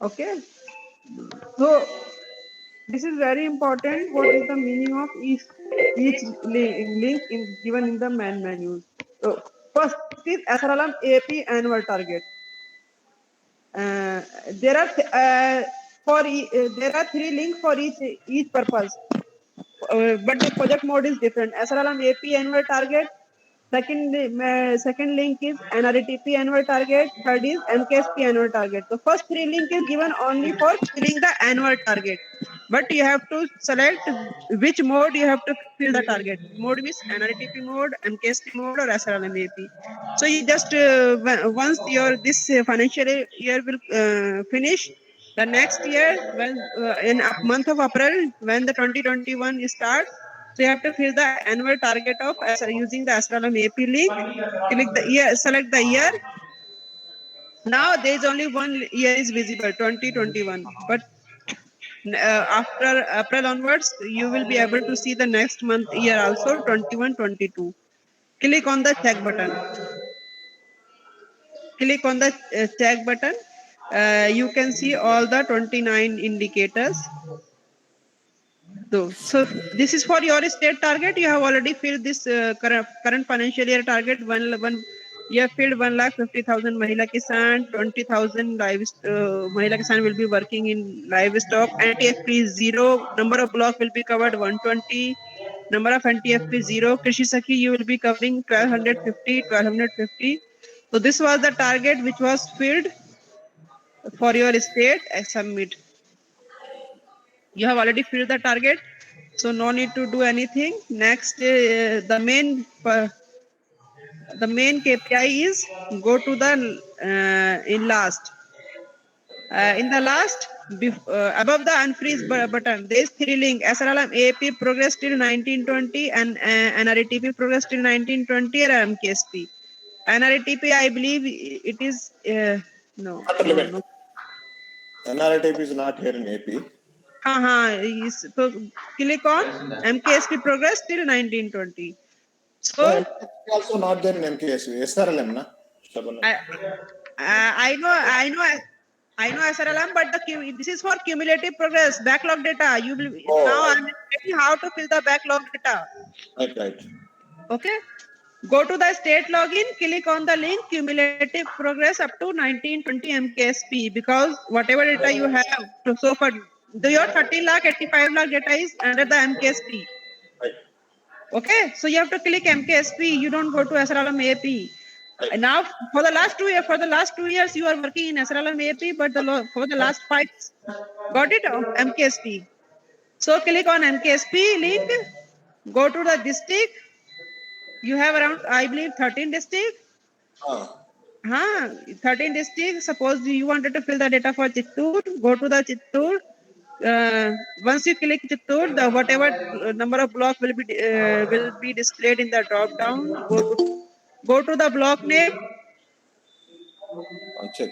Okay. So this is very important. What is the meaning of each link given in the main menu? So first is SRLM AP annual target. There are there are three links for each purpose, but the project mode is different. SRLM AP annual target. Second link is NRTP annual target. Third is MKSP annual target. The first three link is given only for filling the annual target, but you have to select which mode you have to fill the target. Mode means NRTP mode, MKSP mode, or SRLM AP. So you just once your this financial year will finish, the next year when in month of April when the 2021 starts, so you have to fill the annual target of using the Astronom AP link. Click the year, select the year. Now there is only one year is visible, 2021. But after April onwards, you will be able to see the next month year also 21-22. Click on the check button. Click on the check button. You can see all the 29 indicators. So this is for your state target. You have already filled this current financial year target. You have filled 1,50,000 Mahila Kisan, 20,000 Mahila Kisan will be working in livestock. NTFP is 0. Number of block will be covered 120. Number of NTFP 0. Krishi Sakhi you will be covering 1,250. So this was the target which was filled for your state. Submit. You have already filled the target, so no need to do anything. Next, the main KPI is go to the in last. In the last, above the unfreeze button, there is three link: SRLM AP progress till 1920 and NRTP progress till 1920 or MKSP. NRTP, I believe it is no. NRTP is not here in AP. So click on MKSP progress till 1920. So no, MKSP also not there in MKSP. SRLM, na? I know SRLM, but this is for cumulative progress, backlog data. You will now I'm explaining how to fill the backlog data. Right. Okay. Go to the state login, click on the link cumulative progress up to 1920 MKSP, because whatever data you have so far, your 13 lakh 85 lakh data is under the MKSP. Right. Okay, so you have to click MKSP. You don't go to SRLM AP. Right. Now, for the last 2 years, you are working in SRLM AP, but for the last 5, got it? MKSP. So click on MKSP link. Go to the district. You have around, I believe, 13 districts. 13 districts. Suppose you wanted to fill the data for Chittoor, go to the Chittoor. Once you click Chittoor, the whatever number of blocks will be displayed in the drop down. Go to the block name. I'll check.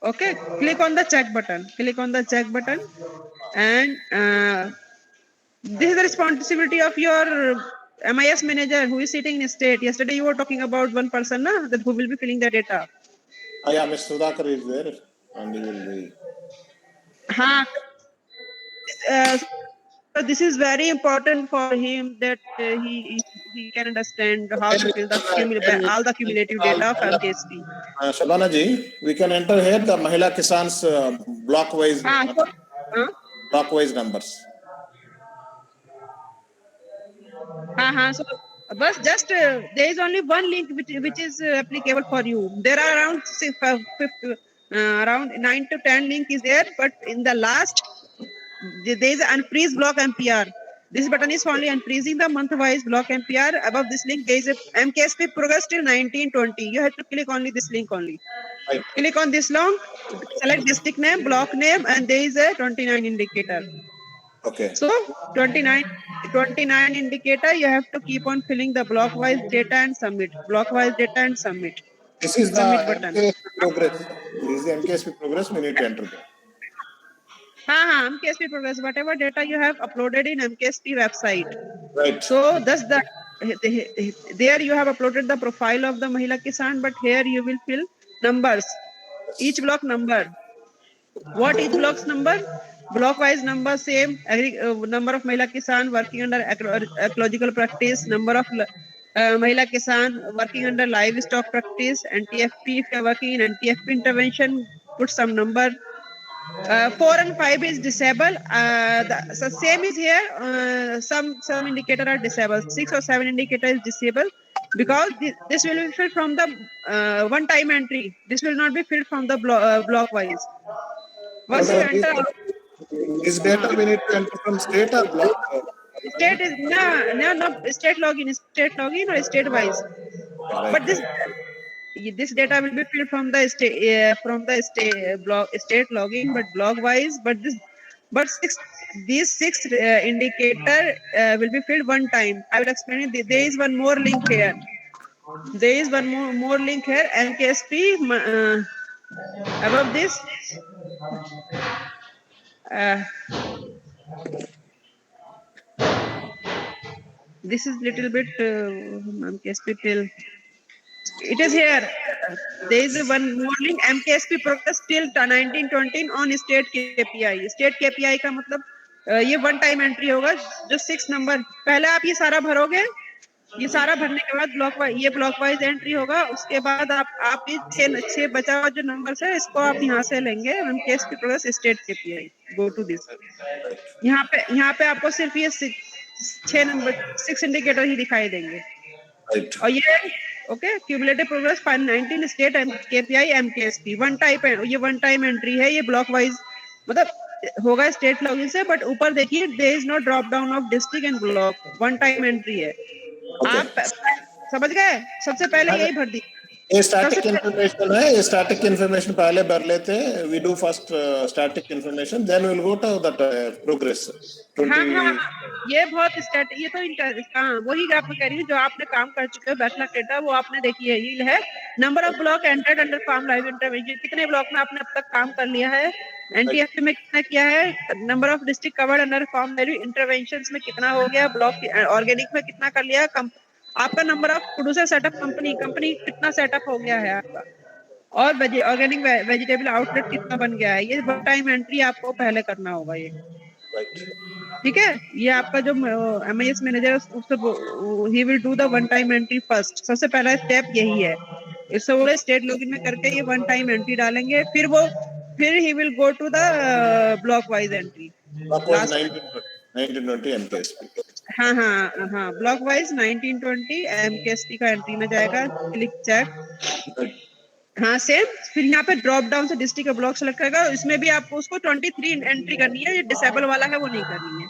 Okay, click on the check button. Click on the check button, and this is the responsibility of your MIS manager who is sitting in state. Yesterday you were talking about one person, that who will be filling the data. Yeah, Mr. Sudhakar is there, and he will be. So this is very important for him, that he can understand how to fill all the cumulative data of MKSP. Shabana ji, we can enter here the Mahila Kisan's block wise numbers. So, but just there is only one link which is applicable for you. There are around 9 to 10 link is there, but in the last there is unfreeze block MPR. This button is for only unfreezing the month-wise block MPR. Above this link, there is a MKSP progress till 1920. You have to click only this link only. Right. Click on this link, select district name, block name, and there is a 29 indicator. Okay. So 29 indicator, you have to keep on filling the block-wise data and submit. Block-wise data and submit. This is the MKSP progress. This is the MKSP progress. We need to enter there. MKSP progress, whatever data you have uploaded in MKSP website. Right. So that's the there you have uploaded the profile of the Mahila Kisan, but here you will fill numbers, each block number. What is blocks number? Block wise number same. Number of Mahila Kisan working under ecological practice. Number of Mahila Kisan working under livestock practice. NTFP, if you are working in NTFP intervention, put some number. 4 and 5 is disabled. So same is here. Some indicator are disabled. 6 or 7 indicator is disabled because this will be filled from the one time entry. This will not be filled from the block wise. Once you enter, This data we need to enter from state or block? state is no state login or state wise. But this data will be filled from the state block state login, but block wise. But these six indicator will be filled one time. I will explain it. There is one more link here. There is one more link here. NKSP above this. This is little bit MKSP till. It is here. There is one more link. MKSP progress till 1920 on state KPI. State KPI का मतलब ये one time entry होगा जो 6 number पहले आप ये सारा भरोगे. ये सारा भरने के बाद ब्लॉक वाइज एंट्री होगा. उसके बाद आप ये छह बचा हुआ जो नंबर है इसको आप यहाँ से लेंगे. MKSP progress state KPI. Go to this. यहाँ पे आपको सिर्फ ये 6 नंबर 6 इंडिकेटर ही दिखाई देंगे. और ये okay cumulative progress 19 state KPI MKSP one type है. ये वन टाइम एंट्री है. ये ब्लॉक वाइज मतलब होगा स्टेट लॉगिन से. बट ऊपर देखिए there is no drop down of district and block. One time entry है. आप समझ गए. सबसे पहले यही भर दी. ये स्टैटिक इंफॉर्मेशन है. ये स्टैटिक इंफॉर्मेशन पहले भर लेते हैं. We do first static information then we will go to that progress. हाँ ये बहुत स्टैटिक. ये तो हाँ वही आप कह रही हूँ जो आपने काम कर चुके हो बैचलर डेटा वो आपने देखी है. ये है number of block entered under farm live intervention. कितने ब्लॉक में आपने अब तक काम कर लिया है. NTFP में कितना किया है. Number of district covered under farm live intervention में कितना हो गया. ब्लॉक ऑर्गेनिक में कितना कर लिया. आपका number of producer setup company कितना सेटअप हो गया है आपका. और ऑर्गेनिक वेजिटेबल आउटलेट कितना बन गया है. ये वन टाइम एंट्री आपको पहले करना होगा. ये ठीक है. ये आपका जो MIS manager he will do the one time entry first. सबसे पहला स्टेप यही है. इससे वो स्टेट लॉगिन में करके ये वन टाइम एंट्री डालेंगे. फिर he will go to the block wise entry. 1920 MKSP. हाँ ब्लॉक वाइज 1920 MKSP का एंट्री में जाएगा. Click check. हाँ सेम. फिर यहाँ पे ड्रॉप डाउन से डिस्ट्रिक्ट का ब्लॉक सेलेक्ट करेगा. इसमें भी आपको उसको 23 एंट्री करनी है. ये डिसेबल वाला है वो नहीं करनी है.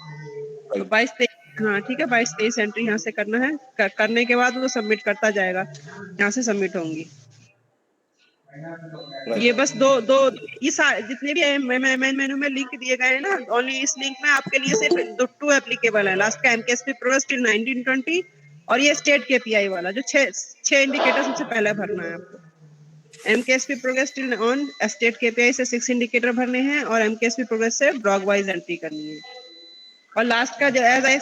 तो 22-23 हाँ ठीक है 22-23 एंट्री यहाँ से करना है. करने के बाद वो सबमिट करता जाएगा. यहाँ से सबमिट होंगी. ये बस दो ये जितने भी मेनू में लिंक दिए गए हैं ना ओनली इस लिंक में आपके लिए सिर्फ 2 एप्लीकेबल है. लास्ट का MKSP प्रोग्रेस टिल 1920 और ये स्टेट KPI वाला जो 6 इंडिकेटर सबसे पहले भरना है आपको. MKSP progress till on state KPI से 6 इंडिकेटर भरने हैं और MKSP प्रोग्रेस से ब्लॉक वाइज एंट्री करनी है. और लास्ट का as I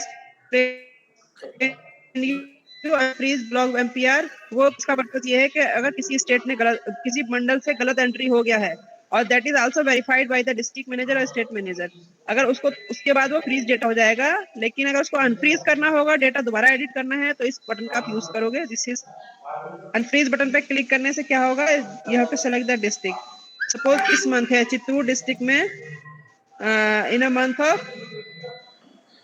freeze block MPR वो इसका पर्पस ये है कि अगर किसी स्टेट ने किसी मंडल से गलत एंट्री हो गया है और that is also verified by the district manager और स्टेट मैनेजर. अगर उसके बाद वो फ्रीज डेटा हो जाएगा. लेकिन अगर उसको अनफ्रीज करना होगा डेटा दोबारा एडिट करना है तो इस बटन का आप यूज करोगे. दिस इज अनफ्रीज बटन पे क्लिक करने से क्या होगा. You have to select the district. Suppose इस मंथ है चित्तूर डिस्ट्रिक्ट में in a month of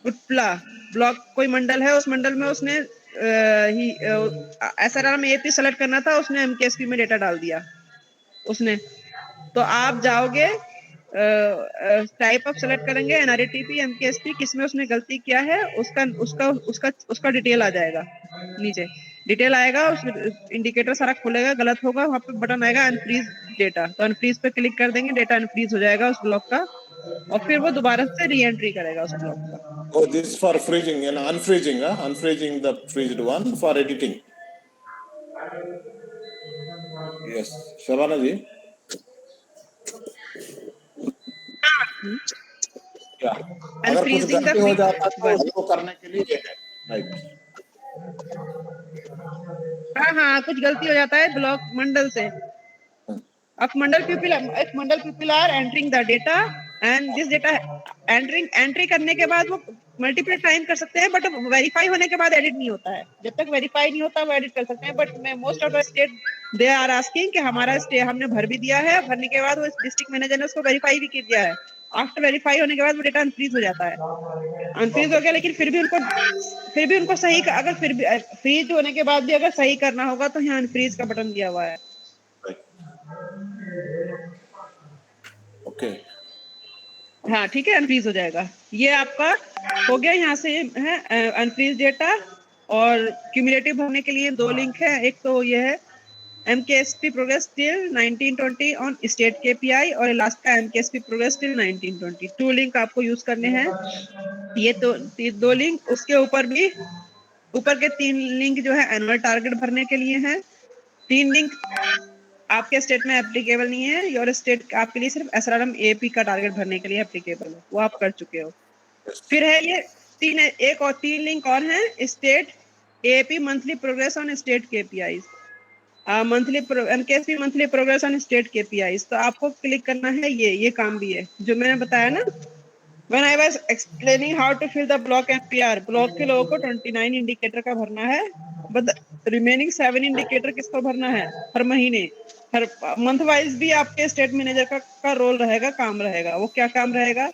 Utpala block कोई मंडल है. उस मंडल में उसने SRR में AP सेलेक्ट करना था. उसने MKSP में डेटा डाल दिया उसने. तो आप जाओगे टाइप ऑफ सेलेक्ट करेंगे NRATP MKSP किसमें उसने गलती किया है उसका डिटेल आ जाएगा. नीचे डिटेल आएगा. उस इंडिकेटर सारा खुलेगा. गलत होगा वहां पे बटन आएगा अनफ्रीज डेटा. तो अनफ्रीज पे क्लिक कर देंगे. डेटा अनफ्रीज हो जाएगा उस ब्लॉक का और फिर वो दोबारा से री एंट्री करेगा उस ब्लॉक का. Oh, this is for freezing and unfreezing. Unfreezing the freezed one for editing. Yes, Shabana ji. Yeah. अगर कुछ गलती हो जाता है तो उसको करने के लिए ये है. Right. हाँ कुछ गलती हो जाता है ब्लॉक मंडल से If mandal people are entering the data and this data entry करने के बाद वो मल्टीपल टाइम कर सकते हैं, बट वेरीफाई होने के बाद एडिट नहीं होता है. जब तक वेरीफाई नहीं होता वो एडिट कर सकते हैं. But most of the state they are asking कि हमारा स्टे हमने भर भी दिया है, भरने के बाद वो डिस्ट्रिक्ट मैनेजर ने उसको वेरीफाई भी कर दिया है. आफ्टर वेरीफाई होने के बाद वो डेटा अनफ्रीज हो जाता है. अनफ्रीज हो गया, लेकिन फिर भी उनको सही अगर फिर भी फ्रीज होने के बाद भी अगर सही करना होगा तो यहाँ अनफ्रीज का बटन दिया हुआ है. ओके. हाँ ठीक है, अनफ्रीज हो जाएगा. ये आपका हो गया. यहाँ से है अनफ्रीज डेटा. और क्यूमुलेटिव भरने के लिए दो लिंक है. एक तो ये है MKSP प्रोग्रेस टिल 1920 ऑन स्टेट KPI और लास्ट का MKSP progress till 1920. Two link आपको यूज करने हैं. ये तो दो लिंक. उसके ऊपर भी ऊपर के 3 लिंक जो है एनुअल टारगेट भरने के लिए हैं. 3 लिंक आपके स्टेट में एप्लीकेबल नहीं है. योर स्टेट आपके लिए सिर्फ SRM AP का टारगेट भरने के लिए एप्लीकेबल है, वो आप कर चुके हो. फिर है ये 3 लिंक और हैं. State AP monthly progress on state KPIs, monthly MKSP monthly progress on state KPIs. तो आपको क्लिक करना है. ये काम भी है जो मैंने बताया ना. When I was explaining how to fill the block MPR, block के लोगों को 29 इंडिकेटर का भरना है, बट रिमेनिंग 7 इंडिकेटर किसको भरना है? हर महीने, हर मंथ वाइज भी आपके स्टेट मैनेजर का रोल रहेगा, काम रहेगा. वो क्या काम रहेगा?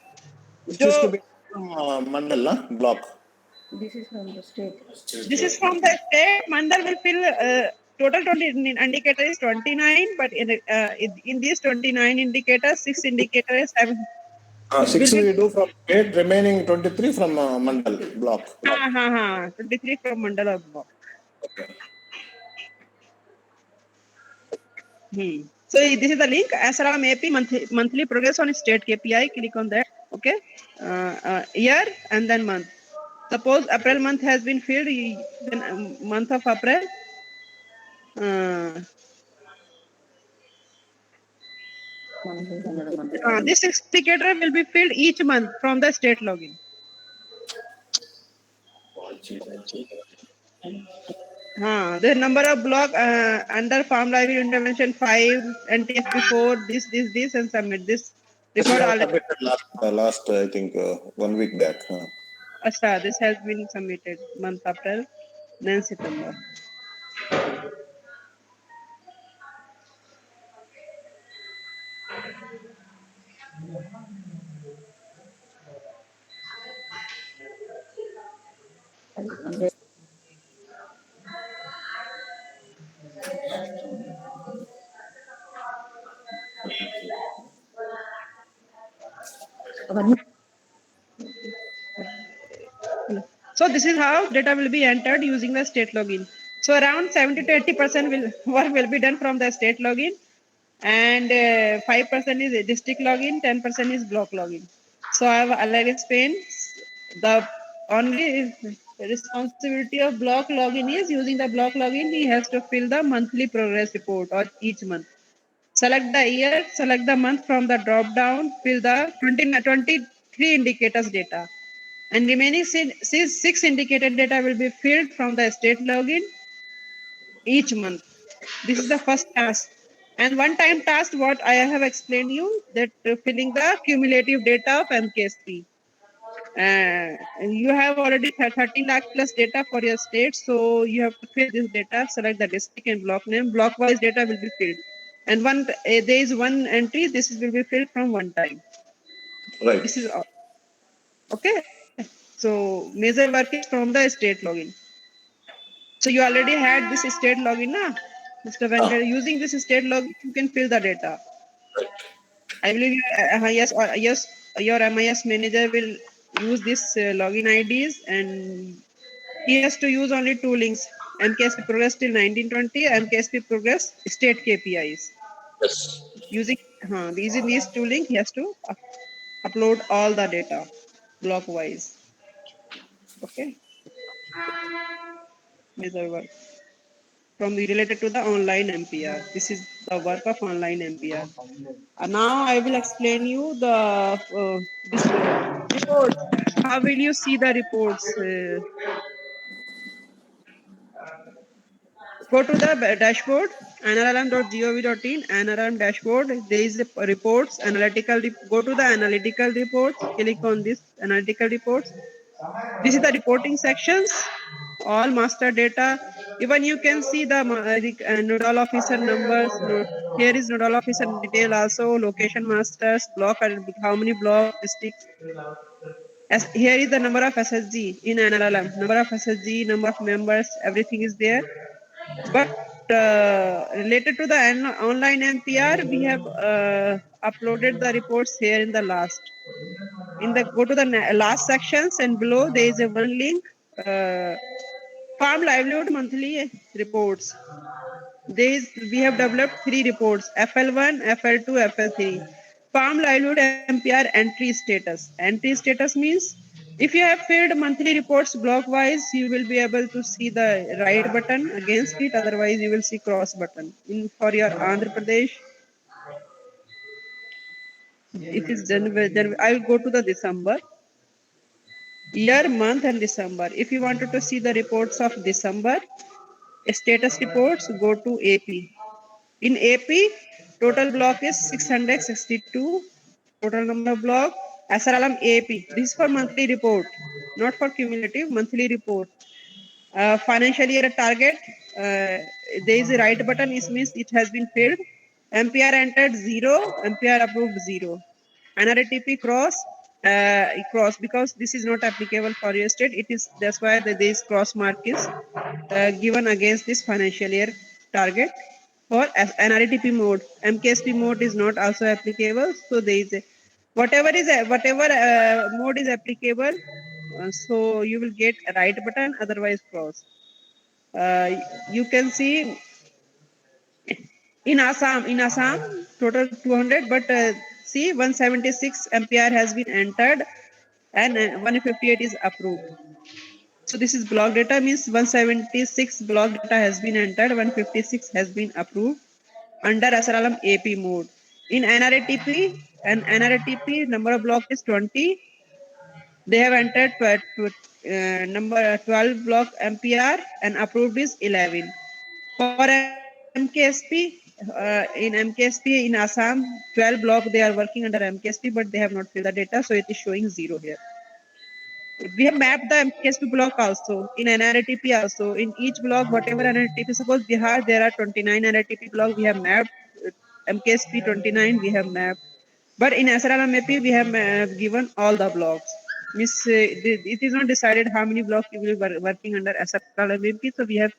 This is to be mandal, na? Block. This is from the state. This is from the state. Mandal will fill total 20 indicator is 29, but in these 29 indicators, 6 indicators have 6 we do from state, remaining 23 from mandal block. हाँ 23 from mandal or block. So this is the link. SRM AP monthly progress on state KPI. Click on that. Okay. Year and then month. Suppose April month has been filled. Then month of April. This indicator will be filled each month from the state login. The number of block under farm library intervention 5 NTFP 4 this and submit this report. Last I think 1 week back. Ashta, this has been submitted month April, then September. So this is how data will be entered using the state login. So around 70 to 80% work will be done from the state login, and 5% is district login, 10% is block login. So I have already explained. The only responsibility of block login is using the block login. He has to fill the monthly progress report or each month. Select the year, select the month from the drop down, fill the 23 indicators data. And remaining 6 indicated data will be filled from the state login each month. This is the first task. And one-time task, what I have explained you, that filling the cumulative data of MKSP. You have already 13 lakh plus data for your state, so you have to fill this data, select the district and block name. Block-wise data will be filled. And there is one entry, this will be filled from one time. Right. This is all. Okay. So major work is from the state login. So you already had this state login, na? Mr. Venkat, using this state login, you can fill the data. I believe your MIS manager will use this login IDs, and he has to use only 2 links: MKSP progress till 1920, MKSP progress state KPIs. Yes. Using these 2 links, he has to upload all the data block wise. Okay. Major work from related to the online MPR. This is the work of online MPR. Now I will explain you the reports. How will you see the reports? Go to the dashboard. nrlm.gov.in, NRLM dashboard. There is a reports, go to the analytical reports, click on this analytical reports. This is the reporting sections, all master data. Even you can see the nodal officer numbers. Here is nodal officer detail also, location masters, block, how many block districts. As here is the number of SSG in NLLM, number of SSG, number of members, everything is there. But related to the online MPR, we have uploaded the reports here in the last. Go to the last sections, and below there is a one link, farm livelihood monthly reports. We have developed 3 reports, FL1, FL2, FL3. Farm livelihood MPR entry status. Entry status means if you have filled monthly reports block wise, you will be able to see the right button against it. Otherwise, you will see cross button. For your Andhra Pradesh, it is then I will go to the December. Year, month, and December. If you wanted to see the reports of December, status reports, go to AP. In AP, total block is 662. Total number of block, SRLM AP. This is for monthly report, not for cumulative, monthly report. Financial year target, there is a right button, it means it has been filled. MPR entered 0, MPR approved 0. NRTP cross, because this is not applicable for your state. It is, that's why this cross mark is given against this financial year target. For NRTP mode, MKSP mode is not also applicable. So there is a whatever mode is applicable. So you will get a right button, otherwise cross. You can see in Assam total 200, but see 176 MPR has been entered and 158 is approved. So this is block data, means 176 block data has been entered, 156 has been approved under SRLM AP mode. In NRTP number of block is 20. They have entered number 12 block MPR and approved is 11. For MKSP, in MKSP in Assam, 12 block they are working under MKSP, but they have not filled the data, so it is showing 0 here. We have mapped the MKSP block also, in NRTP also. In each block, whatever NRTP, suppose Bihar, there are 29 NRTP blocks, we have mapped. MKSP 29, we have mapped. But in SRLM AP, we have given all the blocks. Means it is not decided how many blocks you will be working under SRLM AP, so we have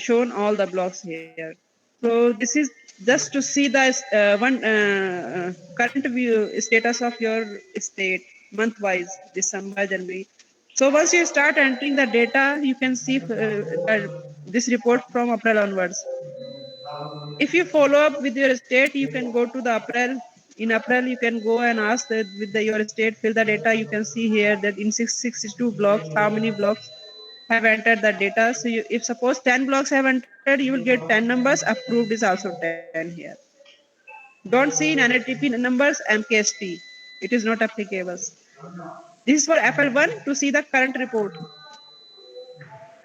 shown all the blocks here. So this is just to see the current view status of your state month wise, December, January. So once you start entering the data, you can see this report from April onwards. If you follow up with your state, you can go to the April. In April, you can go and ask that with your state, fill the data. You can see here that in 662 blocks, how many blocks have entered the data. So if suppose 10 blocks have entered, you will get 10 numbers. Approved is also 10 here. Don't see in NRTP numbers MKSP. It is not applicable. This is for FL1 to see the current report.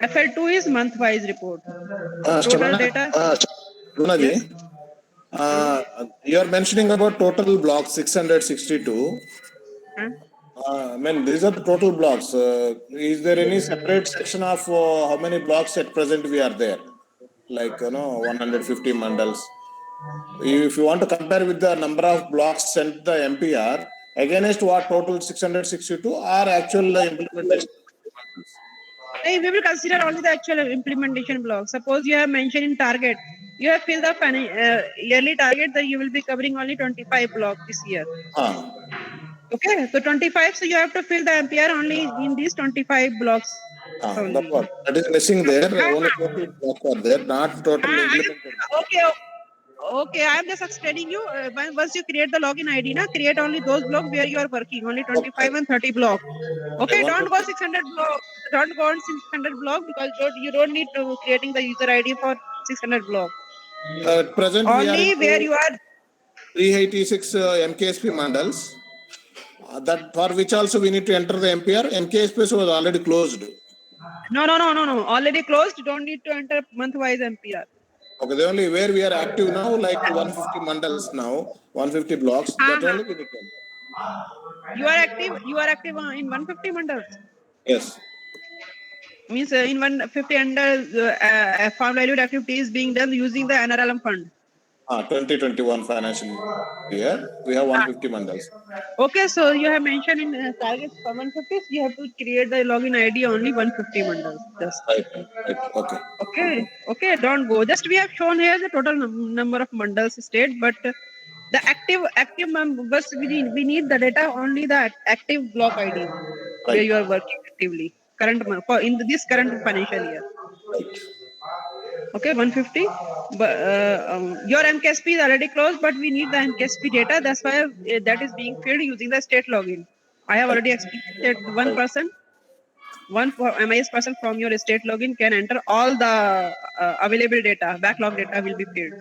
FL2 is month-wise report. Total data. Yes. You are mentioning about total blocks 662. I mean, these are the total blocks. Is there any separate section of how many blocks at present we are there? Like, 150 mandals. If you want to compare with the number of blocks sent the MPR, against what total 662 are actual implementation? We will consider only the actual implementation block. Suppose you have mentioned in target, you have filled the yearly target that you will be covering only 25 blocks this year. Okay, so 25, so you have to fill the MPR only in these 25 blocks. That is missing there. Only 20 blocks are there, not total implemented. Okay, I am just explaining you. Once you create the login ID, create only those blocks where you are working, only 25 and 30 blocks. Okay, don't go 600 block. Don't go on 600 block because you don't need to creating the user ID for 600 block. At present, only we are where you are 386 MKSP mandals. That for which also we need to enter the MPR. MKSP was already closed. No. Already closed. Don't need to enter month-wise MPR. Okay, the only where we are active now, like 150 mandals now, 150 blocks. That only we need to. You are active. You are active in 150 mandals. Yes. Means in 150 under farm livelihood activity is being done using the NRLM fund. 2021 financial year, we have 150 mandals. Okay, so you have mentioned in targets for 150, so you have to create the login ID only 150 mandals. Just Right. Okay. okay, don't go. Just we have shown here the total number of mandals state, but the active members we need the data only the active block ID where Right. you are working actively current for in this current financial year. Right. Okay, 150. But your MKSP is already closed, but we need the MKSP data. That's why that is being filled using the state login. I have already explained that one MIS person from your state login can enter all the available data, backlog data will be filled.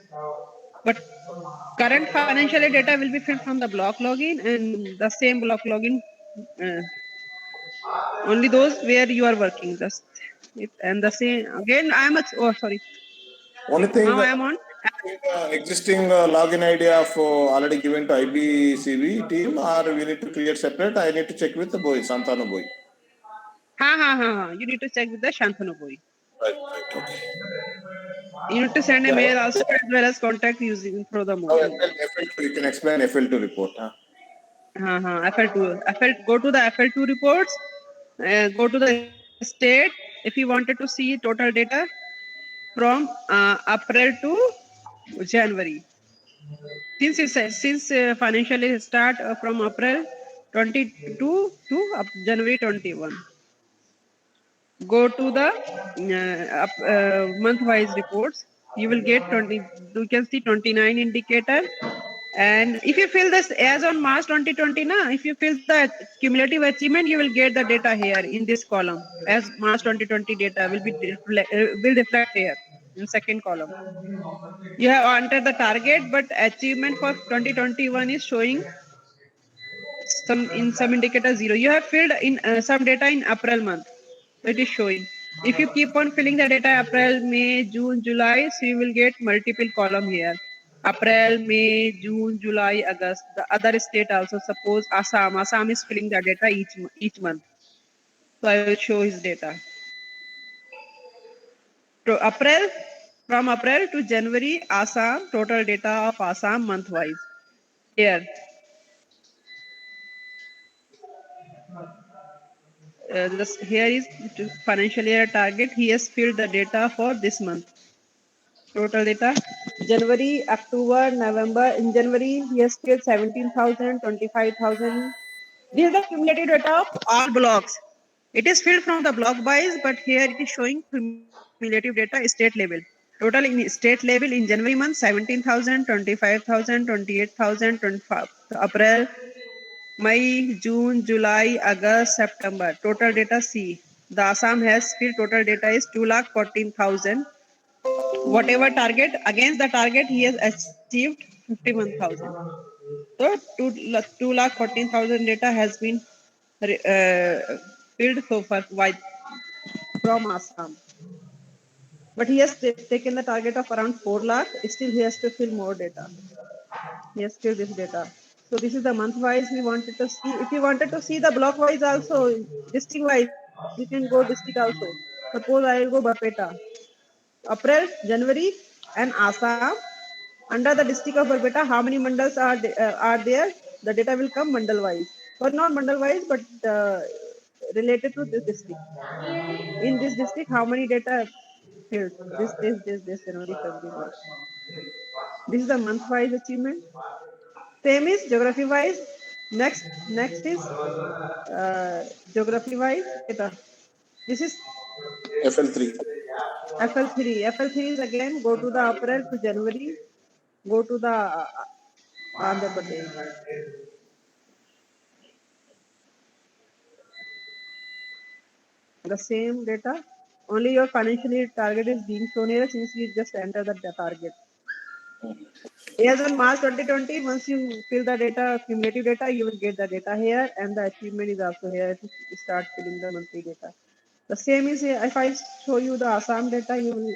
But current financial year data will be filled from the block login and the same block login, uh, only those where you are working. Just and the same again. Oh sorry. Only thing, Now I am on. existing login ID of already given to IBCB team, or we need to create separate. I need to check with the boy, Santanu boy. Ha. You need to check with the Shantanu boy. Right. Okay. You need to send a mail also as well as contact using through the Now, mobile. FL2, you can explain FL2 report. FL2. Go to the FL2 reports. Go to the state. If you wanted to see total data from April to January. Since financial year start from April 22 to January 21. Go to the month-wise reports. You will get 20. You can see 29 indicator. And if you fill this as on March 2020, if you fill the cumulative achievement, you will get the data here in this column. As March 2020 data will reflect here in second column. You have entered the target, but achievement for 2021 is showing some indicator 0. You have filled in some data in April month. So it is showing. If you keep on filling the data April, May, June, July, so you will get multiple column here. April, May, June, July, August. The other state also, suppose Assam. Assam is filling the data each month. So I will show his data. So from April to January, Assam, total data of Assam month-wise. Here. Here is financial year target. He has filled the data for this month. Total data. January, October, November. In January, he has filled 17,000, 25,000. This is the cumulative data of all blocks. It is filled from the block wise, but here it is showing cumulative data state level. Total in state level in January month 17,000, 25,000, 28,000, 25. April, May, June, July, August, September. Total data C. The Assam has filled total data is 2,14,000. Whatever target against the target he has achieved 51,000. So 2,14,000 data has been filled so far from Assam. But he has taken the target of around 4 lakh. Still, he has to fill more data. He has filled this data. So this is the month-wise we wanted to see. If you wanted to see the block-wise also, district-wise, you can go district also. Suppose I will go Barpeta. April, January, and Assam. Under the district of Barpeta, how many mandals are there? The data will come mandal-wise. But not mandal-wise, but related to this district. In this district, how many data filled? This, January, February, March. This is the month-wise achievement. Same is geography-wise. Next is geography-wise. This is FL3. FL3. FL3 is again go to the April to January. Go to the Andhra Pradesh. The same data. Only your financial year target is being shown here since you just enter the target. As on March 2020, once you fill the data, cumulative data, you will get the data here, and the achievement is also here to start filling the monthly data. The same is here. If I show you the Assam data, you will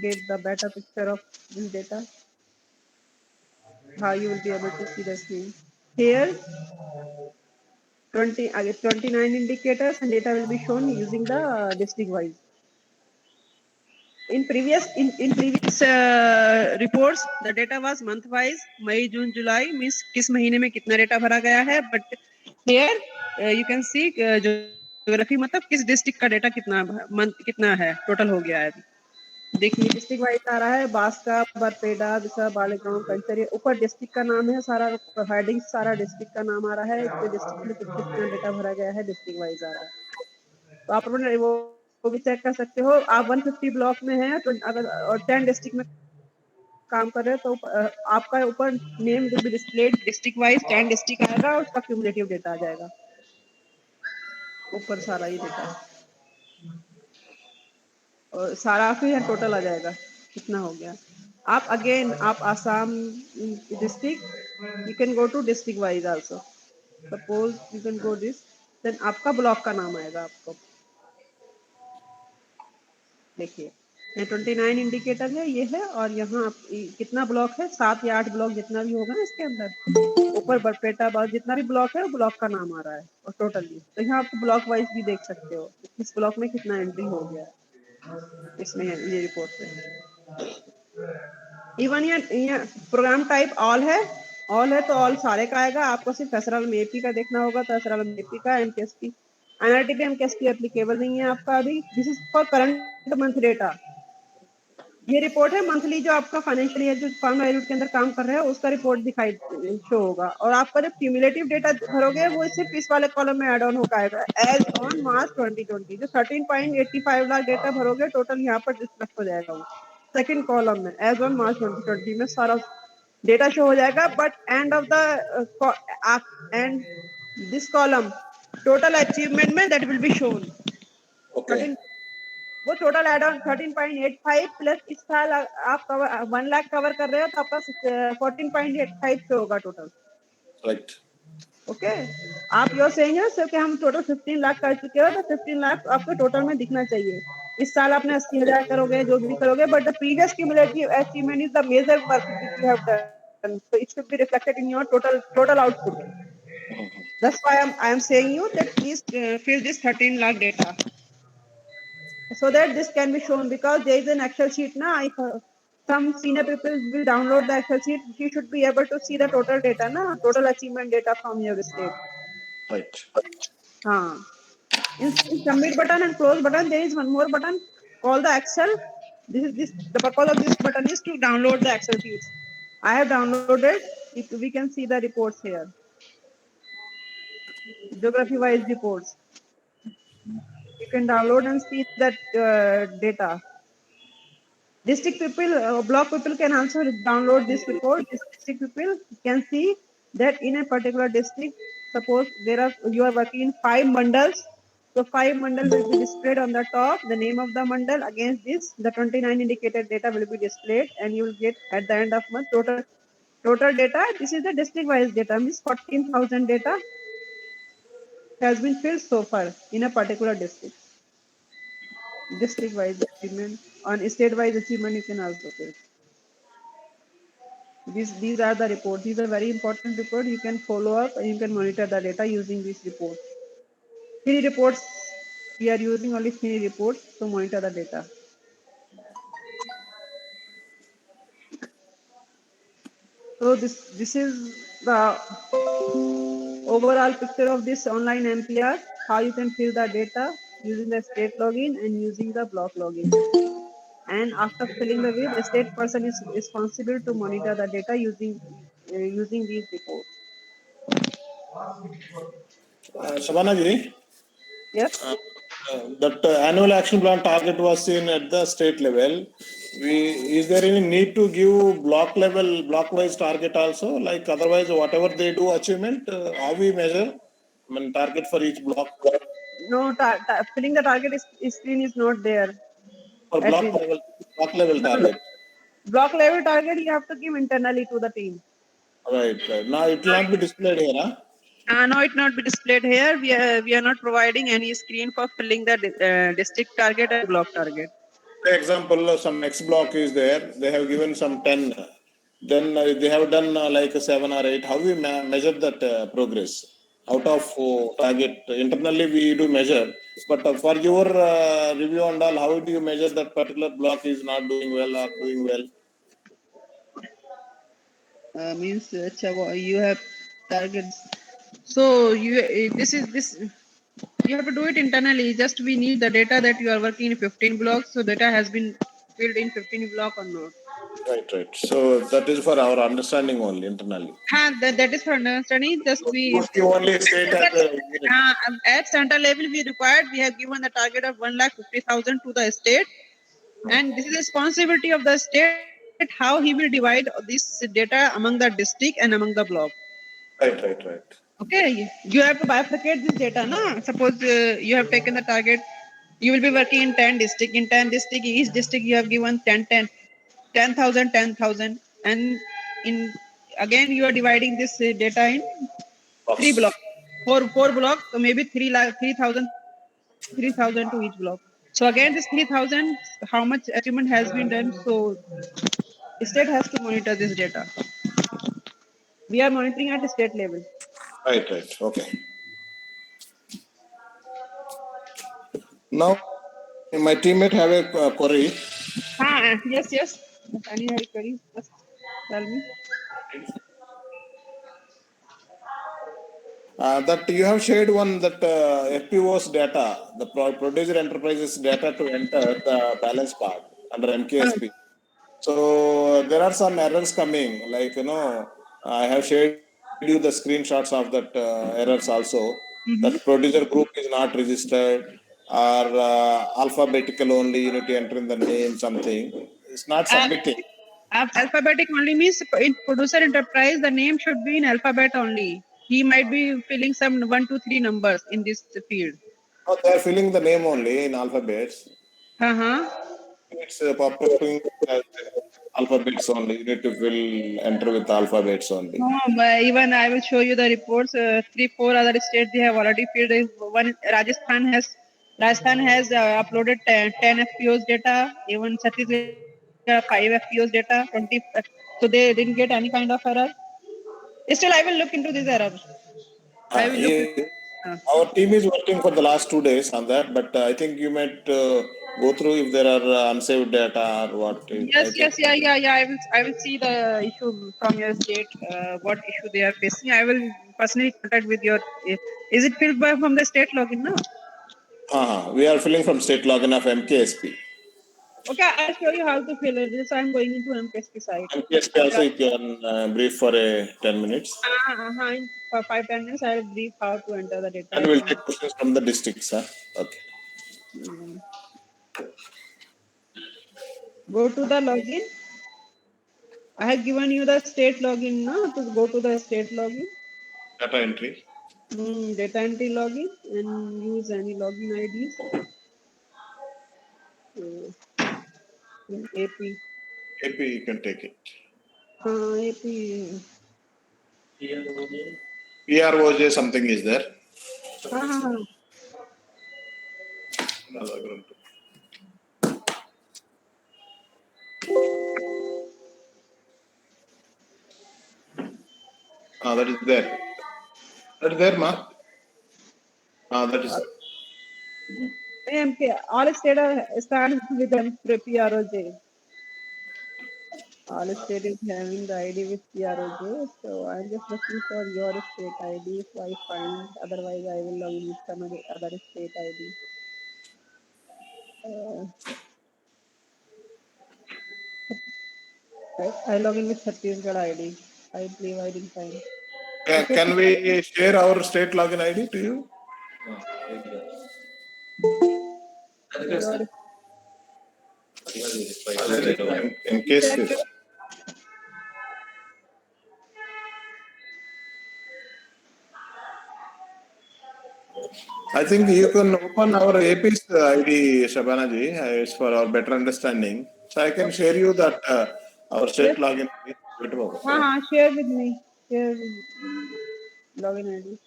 get the better picture of this data, how you will be able to see the screen. Here, 29 indicators and data will be shown using the district wise. In previous reports, the data was month wise, May, June, July, means किस महीने में कितना data भरा गया है. But here you can see geography मतलब किस district का data कितना month कितना है total हो गया है. देखिए डिस्ट्रिक्ट वाइज आ रहा है, बांसका, बरपेटा, दिशा, बालेगांव, कंचर, ये ऊपर डिस्ट्रिक्ट का नाम है, सारा हेडिंग सारा डिस्ट्रिक्ट का नाम आ रहा है, इसके डिस्ट्रिक्ट में कितना डेटा भरा गया है डिस्ट्रिक्ट वाइज आ रहा है. तो आप अपने वो भी चेक कर सकते हो. आप 150 ब्लॉक में है तो अगर और 10 डिस्ट्रिक्ट में काम कर रहे हो तो आपका ऊपर name will be displayed district wise, 10 district आएगा, उसका क्यूमुलेटिव डेटा आ जाएगा ऊपर सारा ये डेटा और सारा फिर टोटल आ जाएगा कितना हो गया. आप अगेन आप Assam district, you can go to district wise also. Suppose you can go this, then आपका ब्लॉक का नाम आएगा. आपको देखिए 29 इंडिकेटर है, ये है, और यहाँ कितना ब्लॉक है, 7 या 8 ब्लॉक जितना भी होगा ना इसके अंदर, ऊपर बरपेटा बाग जितना भी ब्लॉक है ब्लॉक का नाम आ रहा है और टोटली. तो यहाँ आप ब्लॉक वाइज भी देख सकते हो इस ब्लॉक में कितना एंट्री हो गया है इसमें ये रिपोर्ट पे. इवन ये प्रोग्राम टाइप ऑल है तो ऑल सारे का आएगा. आपको सिर्फ एसआरएल में एपी का देखना होगा तो एसआरएल में एपी का. एमकेएसपी एनआरटीपी एमकेएसपी एप्लीकेबल नहीं है आपका अभी. This is for current month data. ये रिपोर्ट है मंथली जो आपका फाइनेंशियल ईयर जो फार्म वैल्यूड के अंदर काम कर रहे हो उसका रिपोर्ट दिखाई शो होगा. और आपका जो क्यूमुलेटिव डेटा भरोगे वो सिर्फ इस वाले कॉलम में ऐड ऑन होकर आएगा. एज ऑन मार्च 2020 जो 13.85 लाख डेटा भरोगे टोटल यहाँ पर रिफ्लेक्ट हो जाएगा वो सेकंड कॉलम में. एज ऑन मार्च 2020 में सारा डेटा शो हो जाएगा. But end of the end this column total achievement में that will be shown. Okay. वो टोटल एड ऑन 13.85 प्लस इस साल आप 1 लाख कवर कर रहे हो तो आपका 14.85 पे होगा टोटल. Right. ओके आप योर सेइंग है सर कि हम टोटल 15 लाख कर चुके हो तो 15 लाख आपको टोटल में दिखना चाहिए. इस साल आपने 80,000 करोगे जो भी करोगे but the previous cumulative achievement is the major work which you have done, so it should be reflected in your total output. That's why I am saying you that please fill this 13 lakh data so that this can be shown, because there is an Excel sheet now. If some senior people will download the Excel sheet, he should be able to see the total data na, total achievement data from your state. Right. In submit button and close button there is one more button called the Excel. The purpose of this button is to download the Excel sheets. I have downloaded. If we can see the reports here, geography wise reports, you can download and see that data. District people, block people can also download this report. District people can see that in a particular district, suppose you are working in 5 mandals, so 5 mandal will be displayed on the top, the name of the mandal. Against this, the 29 indicated data will be displayed, and you will get at the end of month total data. This is the district wise data, means 14,000 data has been filled so far in a particular district. District wise achievement, on state wise achievement you can also fill. These are the reports. These are very important reports. You can follow up and you can monitor the data using these reports. 3 reports. We are using only 3 reports to monitor the data. So this is the overall picture of this online MPR. How you can fill the data using the state login and using the block login. And after filling the with, the state person is responsible to monitor the data using these reports. Shabana ji, Yes. that annual action plan target was seen at the state level. Is there any need to give block wise target also? Like otherwise, whatever they do achievement, how we measure? I mean, target for each block. No, filling the target screen is not there. For block level target. Block level target you have to give internally to the team. Right. Now it will not be displayed here, huh? No, it not be displayed here. We are not providing any screen for filling the district target and block target. example, some X block is there. They have given some 10. Then they have done like 7 or 8. How we measure that progress? Out of target, internally we do measure. But for your review and all, how do you measure that particular block is not doing well or doing well? Means you have targets. So this you have to do it internally. Just we need the data that you are working in 15 blocks. So data has been filled in 15 block or not. Right. So that is for our understanding only internally. That is for understanding. Just we You only state as a unit. at center level we required. We have given the target of 1,50,000 to the state, and this is responsibility of the state how he will divide this data among the district and among the block. Right. Okay, you have to bifurcate this data. Na? Suppose you have taken the target, you will be working in 10 district. In 10 district, each district you have given 10,000, 10,000, and in again you are dividing this data in 3 blocks. Four blocks, so maybe 3,000 to each block. So again, this 3,000, how much achievement has been done? So state has to monitor this data. We are monitoring at the state level. Right. Okay. Now, my teammate have a query. Yes. Any query? Just tell me. That you have shared one that FPO's data, the producer enterprises data to enter the balance part under MKSP. So there are some errors coming, like I have shared you the screenshots of that errors also. That producer group is not registered, or alphabetical only. You need to enter in the name something. It's not submitting. Alphabetic only means in producer enterprise the name should be in alphabet only. He might be filling some 1, 2, 3 numbers in this field. Oh, they are filling the name only in alphabets. It's popping as alphabets only. You need to enter with alphabets only. No, but even I will show you the reports. 3, 4 other states they have already filled. One Rajasthan has uploaded 10 FPOs data. Even Chhattisgarh 5 FPOs data. 20. So they didn't get any kind of error. Still, I will look into this error. I will look. Our team is working for the last 2 days on that, but I think you might go through if there are unsaved data or what. Yes. Yeah. I will see the issue from your state. What issue they are facing. I will personally contact with your. Is it filled by from the state login? No. We are filling from state login of MKSP. Okay, I'll show you how to fill it. This I'm going into MPSP site. MKSP also you can brief for 10 minutes. For 5-10 minutes, I will brief how to enter the data. And we'll take questions from the districts. Okay. Go to the login. I have given you the state login now to go to the state login. Data entry. Data entry login and use any login IDs. AP. AP, you can take it. AP. PROJ something is there. That is there. That is there, ma. That is. MP. All state start with PROJ. All state is having the ID with PROJ. So I'm just looking for your state ID. If I find, otherwise I will log in with some other state ID. Right. I log in with Chhattisgarh ID. I believe I didn't find. Can we share our state login ID to you? In case. I think you can open our AP's ID, Shabanaji. It's for our better understanding. So I can share you that our state login. Share with me. Share with login ID.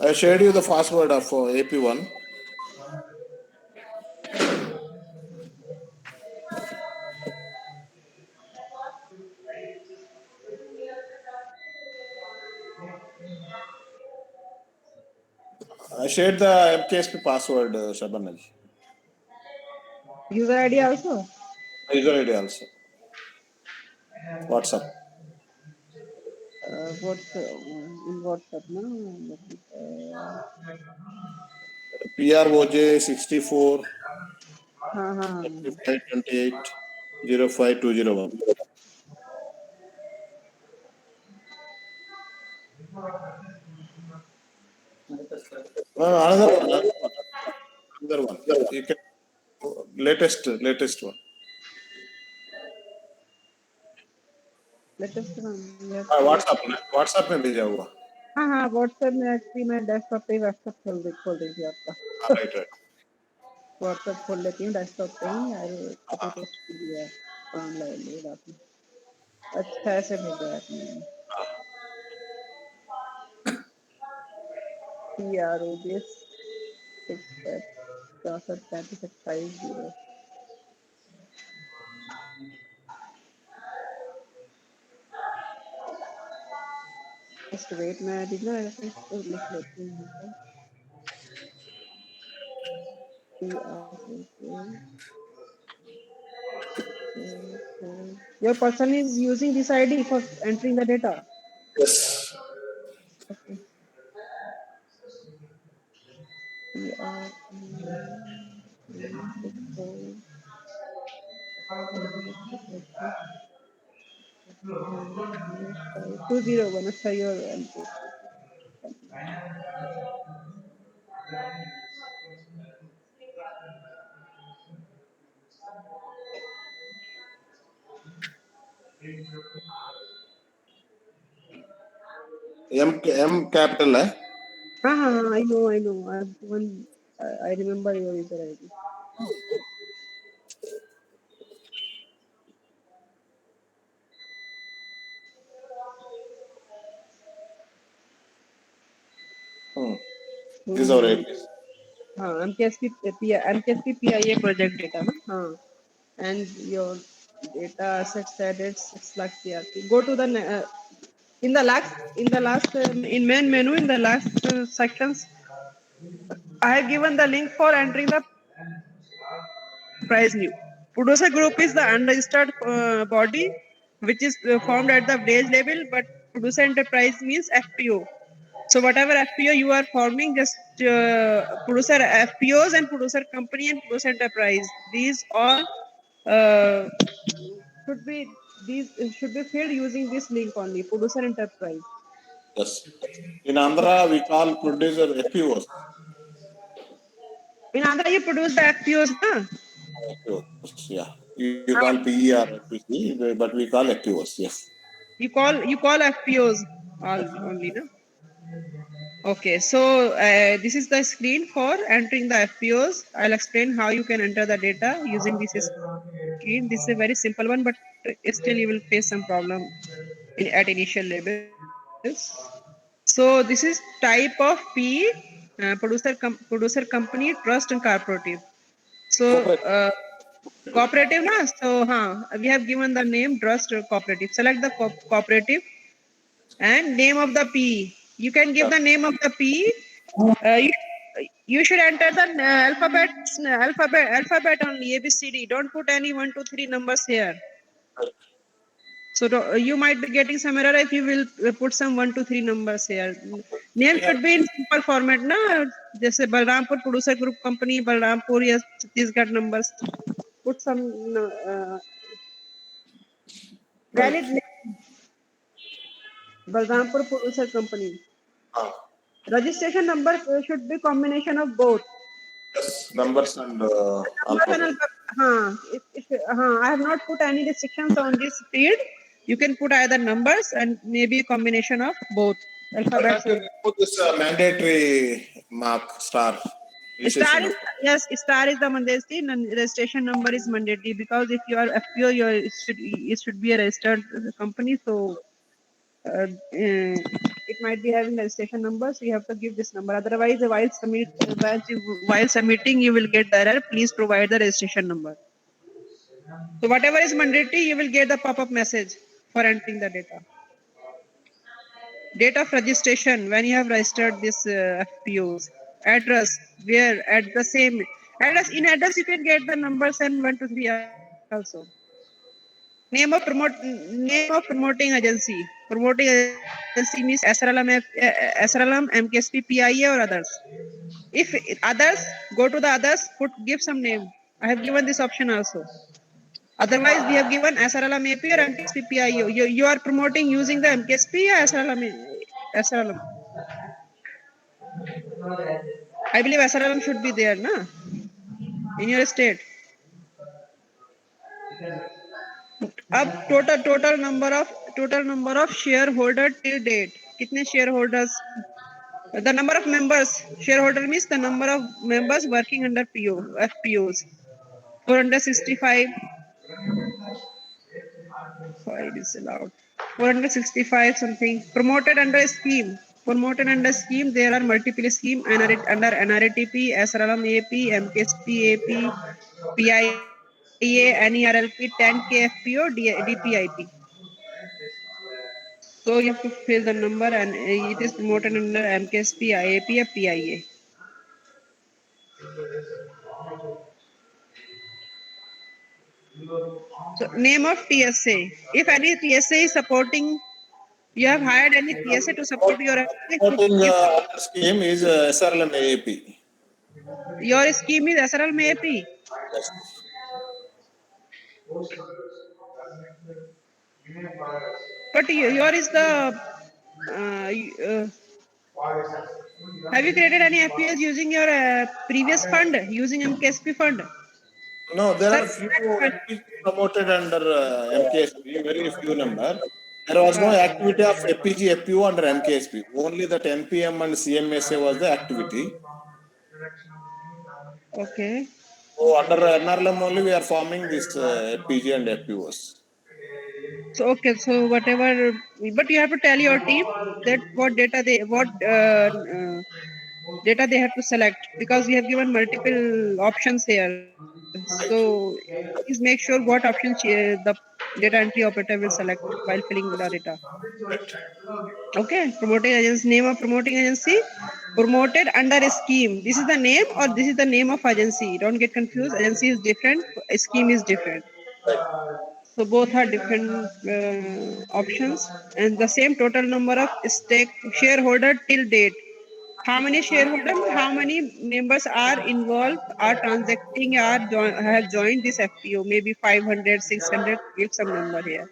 I shared you the password of AP1. I shared the MKSP password, Shaban. User ID also? User ID also. WhatsApp. In WhatsApp, no? PROJ 64 हाँ 528 05201. Another one. Another one. You can latest one. Latest one yes WhatsApp में भेजा हुआ. हाँ WhatsApp में actually मैं desktop पे ही WhatsApp खोल रही थी आपका Right. WhatsApp खोल लेती हूँ डेस्कटॉप पे ही और कॉपी पेस्ट कर दिया काम लगा लिया आपने अच्छा ऐसे भेजा है आपने PROJ 643528 just wait मैं अभी ना ऐसे इसको लिख लेती हूँ PROJ your person is using this ID for entering the data Yes. okay PROJ 201 अच्छा your M capital है. I know I remember your user ID This is our APS. हाँ MKSP PIA project data ना हाँ and your data assets added 6 lakh CRP go to the in the last in main menu in the last sections I have given the link for entering the price new. Producer group is the unregistered body which is formed at the wage level, but producer enterprise means FPO. So whatever FPO you are forming, just producer FPOs and producer company and producer enterprise. These all uh, should be filled using this link only. Producer enterprise. Yes. In Andhra, we call producer FPOs. In Andhra, you produce the FPOs, huh? FPOs, yeah. You call PE or FPC, but we call FPOs, yes. You call FPOs all only, no? Okay, so this is the screen for entering the FPOs. I'll explain how you can enter the data using this screen. This is a very simple one, but still you will face some problem at initial levels. So this is type of P producer company trust and cooperative. So cooperative na. So we have given the name trust cooperative. Select the cooperative and name of the P. You can give the name of the P. You should enter the alphabet only ABCD. Don't put any 1, 2, 3 numbers here. So you might be getting some error if you will put some 1, 2, 3 numbers here. Name should be in simple format, na? Jaise Balrampur Producer Group Company, Balrampur, yes, Chhattisgarh numbers. Put some valid name. Balrampur Producer Company. Registration number should be combination of both. Yes, numbers and Numbers alphabet. I have not put any restrictions on this field. You can put either numbers and maybe a combination of both alphabets. You put this mandatory mark star. Star Registration is number. yes, star is the mandatory. Registration number is mandatory because if you are FPO, it should be a registered company. So it might be having a station number, so you have to give this number. Otherwise, while submitting, you will get the error. Please provide the registration number. So whatever is mandatory, you will get the pop-up message for entering the data. Date of registration, when you have registered this FPOs. Address, where at the same address. In address, you can get the numbers and 1 to 3 also. Name of promoting agency. Promoting agency means SRLM, MKSP, PIA or others. If others, go to the others, give some name. I have given this option also. Otherwise, we have given SRLM AP or MKSP PIO. You are promoting using the MKSP or SRLM. I believe SRLM should be there, na? In your state. अब total number of shareholder till date. कितने shareholders? The number of members. Shareholder means the number of members working under FPOs. 465. 5 is allowed. 465 something. Promoted under a scheme. Promoted under scheme, there are multiple schemes under NRATP, SRLM AP, MKSP AP, PIA, NERLP, 10K FPO, DPIP. So you have to fill the number and it is promoted under MKSP, IAP or PIA. So name of TSA. If any TSA is supporting, you have hired any TSA to support your Supporting scheme is SRLM AAP. Your scheme is SRL AP. Yes. But your is the have you created any FPS using your previous fund, using MKSP fund? No, there Sir, are few FPG promoted under MKSP, very few number. There was no activity of FPG, FPO under MKSP. Only that NPM and CMSA was the activity. Okay. So under NRLM only we are forming this FPG and FPOs. So okay, so whatever, but you have to tell your team that what data they have to select, because we have given multiple options here. So please make sure what options the data entry operator will select while filling the data. Okay, promoting agency, name of promoting agency, promoted under a scheme. This is the name or this is the name of agency. Don't get confused. Agency is different, a scheme is different. So both are different options, and the same total number of shareholder till date. How many shareholders, how many members are involved, are transacting, have joined this FPO? Maybe 500, 600. Give some number here.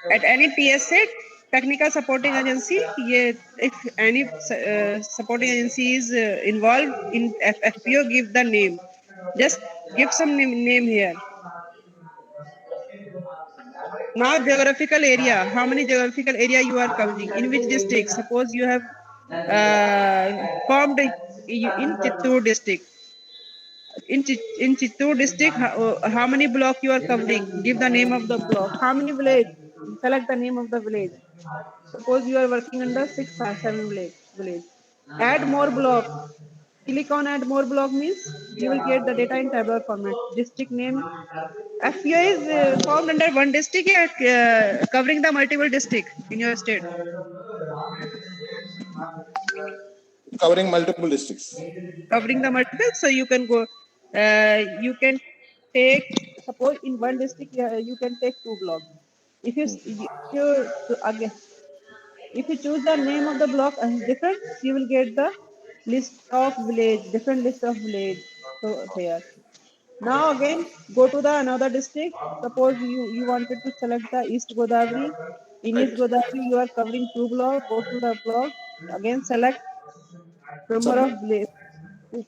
At any TSA, technical supporting agency, if any supporting agency is involved in FPO, give the name. Just give some name here. Now geographical area. How many geographical area you are covering? In which district? Suppose you have formed in Chittoor district. In Chittoor district, how many block you are covering? Give the name of the block. How many village? Select the name of the village. Suppose you are working under 6 or 7 village. Add more block. Click on add more block means you will get the data in tabular format. District name. FPO is formed under one district, covering the multiple district in your state. Covering multiple districts. Covering the multiple, so you can go. You can take, suppose in one district you can take 2 blocks. If again, if you choose the name of the block as different, you will get the list of village, different list of village. So here. Now again, go to the another district. Suppose you wanted to select the East Godavari. In East Godavari, you are covering 2 blocks. Go to the block. Again, select number of village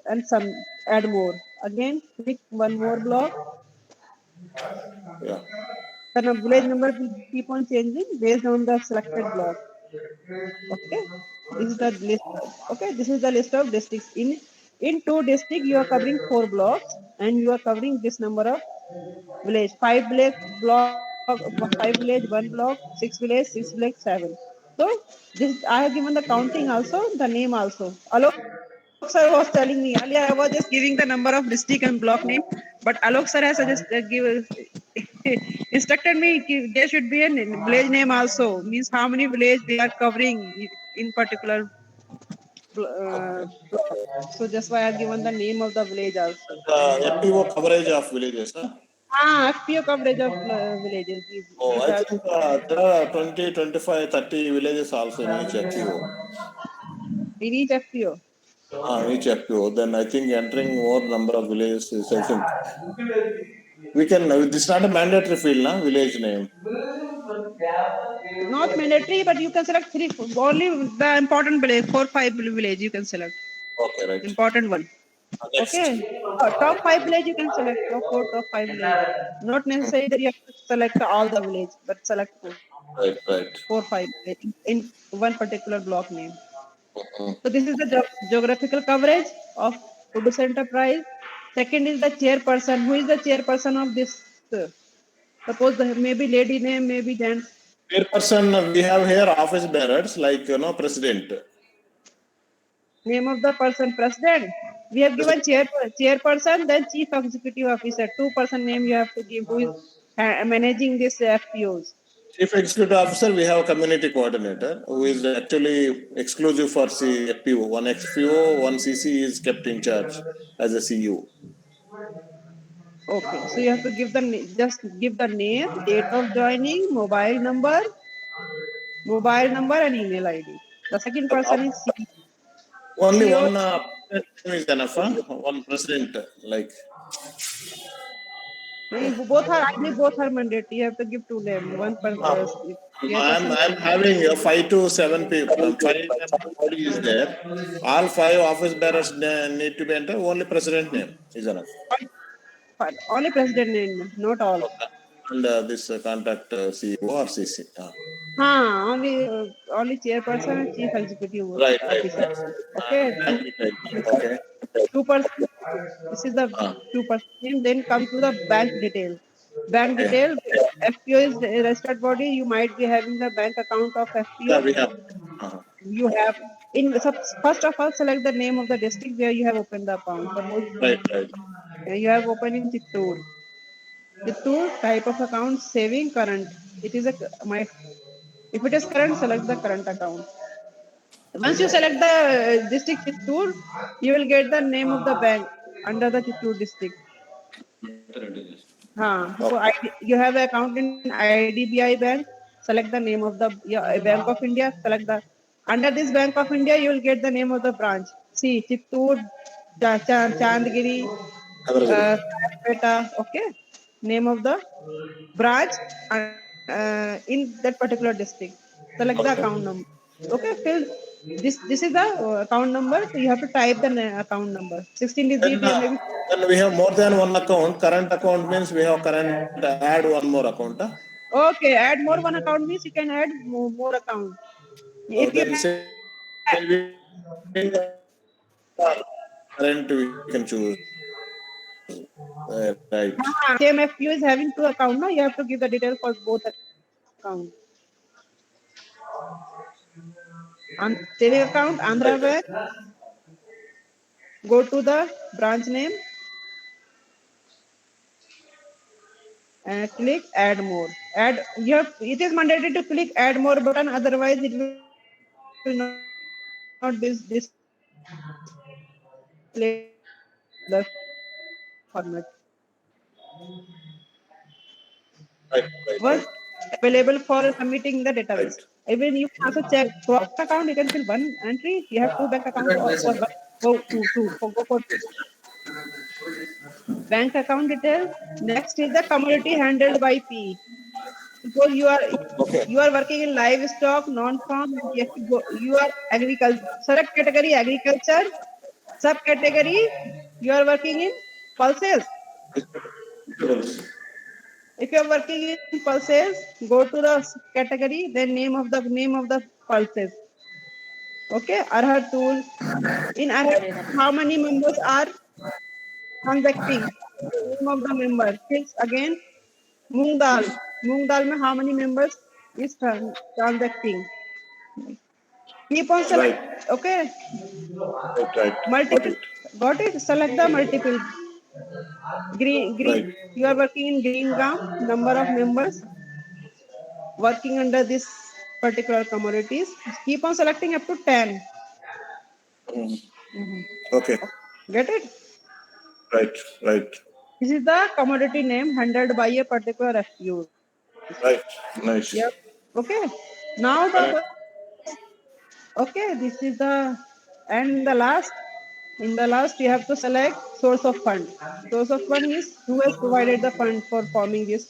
and some add more. Again, click one more block. Yeah. The village number will keep on changing based on the selected block. Okay, this is the list. Okay, this is the list of districts. In 2 districts, you are covering 4 blocks, and you are covering this number of village. 5 village, 1 block, 6 village, 7. So this I have given the counting also, the name also. Alok sir was telling me earlier. I was just giving the number of district and block name, but Alok sir has suggested instructed me there should be a village name also. Means how many village they are covering in particular. Block. So that's why I have given the name of the village also. FPO coverage of villages, huh? FPO coverage of villages. Oh, These I are think there are 20, 25, 30 villages also in each FPO. in each FPO. Each FPO. Then I think entering more number of villages is, I think, we can, this is not a mandatory field, na, village name. Not mandatory, but you can select three. Only the important village, 4, 5 village you can select. Okay, right. Important one. Next. Okay. Top 5 village you can select. Top 4, top 5 village. Not necessary that you have to select all the village, but select Right, right. 4, 5 village in one particular block name. Mhm. So this is the geographical coverage of producer enterprise. Second is the chairperson. Who is the chairperson of this? Suppose maybe lady name, maybe gents. Chairperson, we have here office bearers like, president. Name of the person, president. We have given chairperson, then chief executive officer. 2 person name you have to give who is managing this FPOs. Chief executive officer, we have a community coordinator who is actually exclusive for FPO. One FPO, one CC is kept in charge as a CU. Okay, so you have to give the just give the name, date of joining, mobile number and email ID. The second person is Only CEO. one president is enough, huh? One president, like. Both are, I believe both are mandatory. You have to give two names. One person, chairperson. I'm having 5 to 7 people. 5 is there. All 5 office bearers need to be entered. Only president name is enough. Only president name, not all. Okay. And this contact CEO or CC. Only chairperson and chief executive Right, right, officer. right. Okay, Okay. 2 person. This is the Ah, 2 person name. Then come to the bank detail. Bank okay. detail. FPO is a registered body. You might be having the bank account of Yeah, FPO. we have. Uh-huh. You have first of all select the name of the district where you have opened the account. Suppose Right, right. you have opened in Chittoor. Chittoor type of account saving current. It is if it is current, select the current account. Once you select the district Chittoor, you will get the name of the bank under the Chittoor district. So you have an account in IDBI bank. Select the name of the Bank of India. Select the under this Bank of India, you will get the name of the branch. See, Chittoor, Chandgiri, Peta. Okay, name of the branch in that particular district. Select the Okay. account number. Okay, fill this. This is the account number. So you have to type the account number. 16 Then, digit, maybe. then we have more than one account. Current account means we have current, add one more account. Huh? Okay, add more one account means you can add more account. So If you then current we can choose. Right. same FPU is having 2 accounts, no, you have to give the detail for both accounts. Saving account, Andhra Right, right. Bank. Go to the branch name and click add more. Add you have it is mandatory to click add more button, otherwise it will not display the format. Right, right, Was right. available for submitting the Right. database. Even you can also check for account, you can fill one entry. You have 2 bank account or for one, go for two. Bank account detail. Next is the commodity handled by P. Suppose Okay. you are working in livestock, non-farm, you are agriculture. Select category agriculture. Subcategory you are working in pulses. If you are working in pulses, go to the category, then name of the pulses. Okay, Arhat tool. In Arhat, how many members are transacting? Name of the member. Six again. Moong dal. Moong dal mein how many members is transacting? Keep on select. Right. Okay. Right. Got Multiple. it. Got it? Select the multiple. Green. Right. You are working in green gum. Number of members working under this particular commodities. Keep on selecting up to 10. Okay. Get it? Right. Right. This is the commodity name handled by a particular FPU. Right. Nice. Yep. Okay. Now okay, this is the and the last. In the last, you have to select source of fund. Source of fund is who has provided the fund for forming this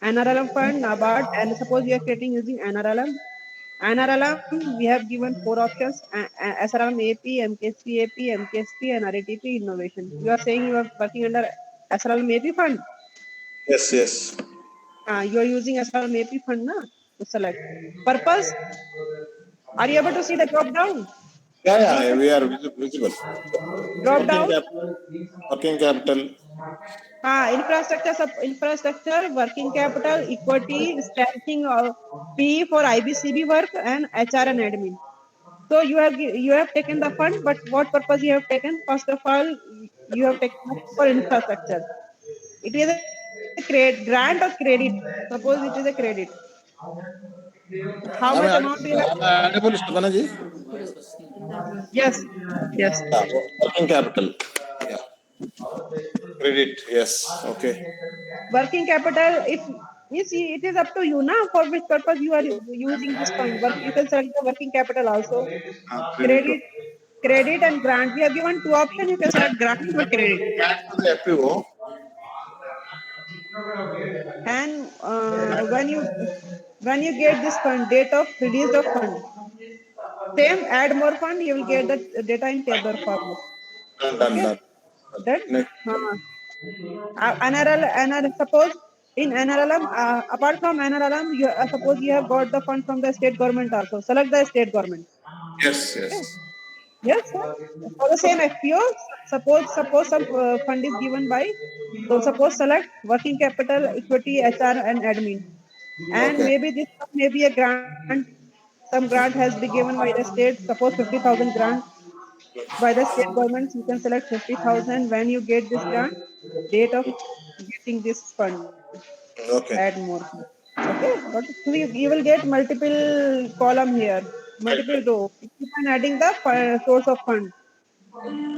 NRLM fund, NABARD, and suppose you are creating using NRLM. NRLM, we have given 4 options: SRLM AP, MKSP AP, MKSP, and RATP innovation. You are saying you are working under SRLM AP fund. Yes. Yes. You are using SRLM AP fund na, to select. Purpose, are you able to see the drop down? Yeah. Yeah. We are visible. Drop Working down. capital. Working capital. Infrastructure, working capital, equity, staffing, P for IBCB work, and HR and admin. So you have taken the fund, but what purpose you have taken? First of all, you have taken for infrastructure. It is a grant or credit. Suppose it is a credit. How Am much I amount you have? audible, Stabana ji? Yes, yes. Yeah. Working capital. Yeah. Credit. Yes. Okay. Working capital, if you see, it is up to you now for which purpose you are using this fund. You can select the working capital also. Credit. Credit and grant. We have given 2 options. You can select grant or credit. Back to the FPO. And when you get this fund, date of release of fund, same add more fund, you will get the data in tabular format. Done. Okay, Done. that Next. suppose in NRLM, apart from NRLM, you suppose you have got the fund from the state government also. Select the state government. Yes. Okay. Yes. Yes, sir. For the same FPO, suppose some fund is given by, so suppose select working capital, equity, HR, and admin, and Okay. maybe this may be a grant. Some grant has been given by the state. Suppose 50,000 grant by the state government. You can select 50,000 when you get this grant. Date of getting this fund. Okay. Add more. Okay, but so you will get multiple column here, multiple row. Keep on adding the source of fund.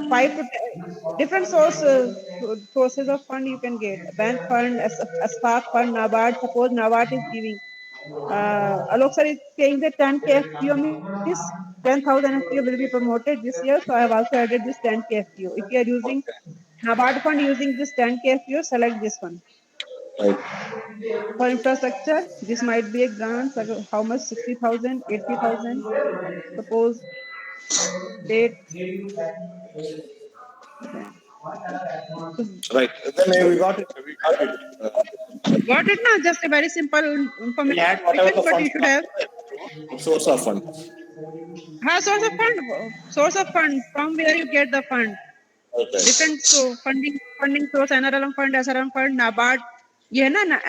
5 to 10 different sources of fund you can get. Bank fund, a Spark fund, NABARD. Suppose NABARD is giving. Alok sir is saying that 10K FPO means 10,000 FPO will be promoted this year. So I have also added this 10K FPO. If you are using NABARD fund using this 10K FPO, select this one. Right. For infrastructure, this might be a grant. So how much? 60,000, 80,000. Suppose date. Right. Then we got it. We got it. Got it now? Just a very simple We information, add whatever the but you funds should come have. from source of funds. Source of fund. Source of fund. From where you get the fund. Okay. Different funding source, NRLM fund, SRM fund, NABARD. ये है ना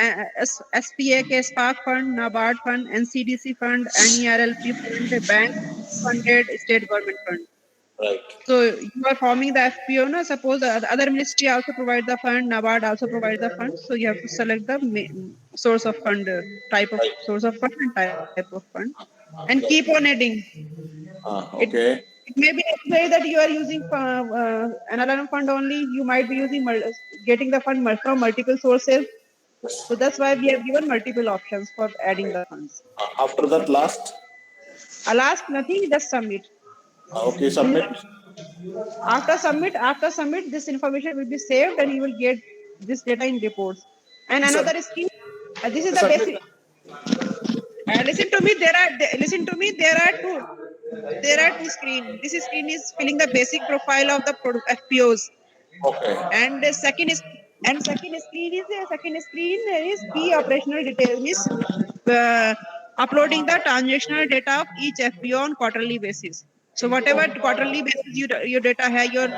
SPA के Spark fund, NABARD fund, NCDC fund, NERLP fund, bank funded state government fund. Right. So you are forming the FPO. No, suppose the other ministry also provide the fund, NABARD also provide the fund. So you have to select the source of fund, type of source of fund and type of fund, and keep on adding. Okay. It may be necessary that you are using NRLM fund only. You might be using getting the fund from multiple sources. So that's why we have given multiple options for adding the funds. After that, last. Last, nothing, just submit. Okay, submit. After submit, this information will be saved and you will get this data in reports. And another scheme, this is the Submit. basic. Listen to me. There are two screens. This screen is filling the basic profile of the FPOs, Okay. and the second screen is P operational detail, means uploading the transactional data of each FPO on quarterly basis. So whatever quarterly basis your data have, your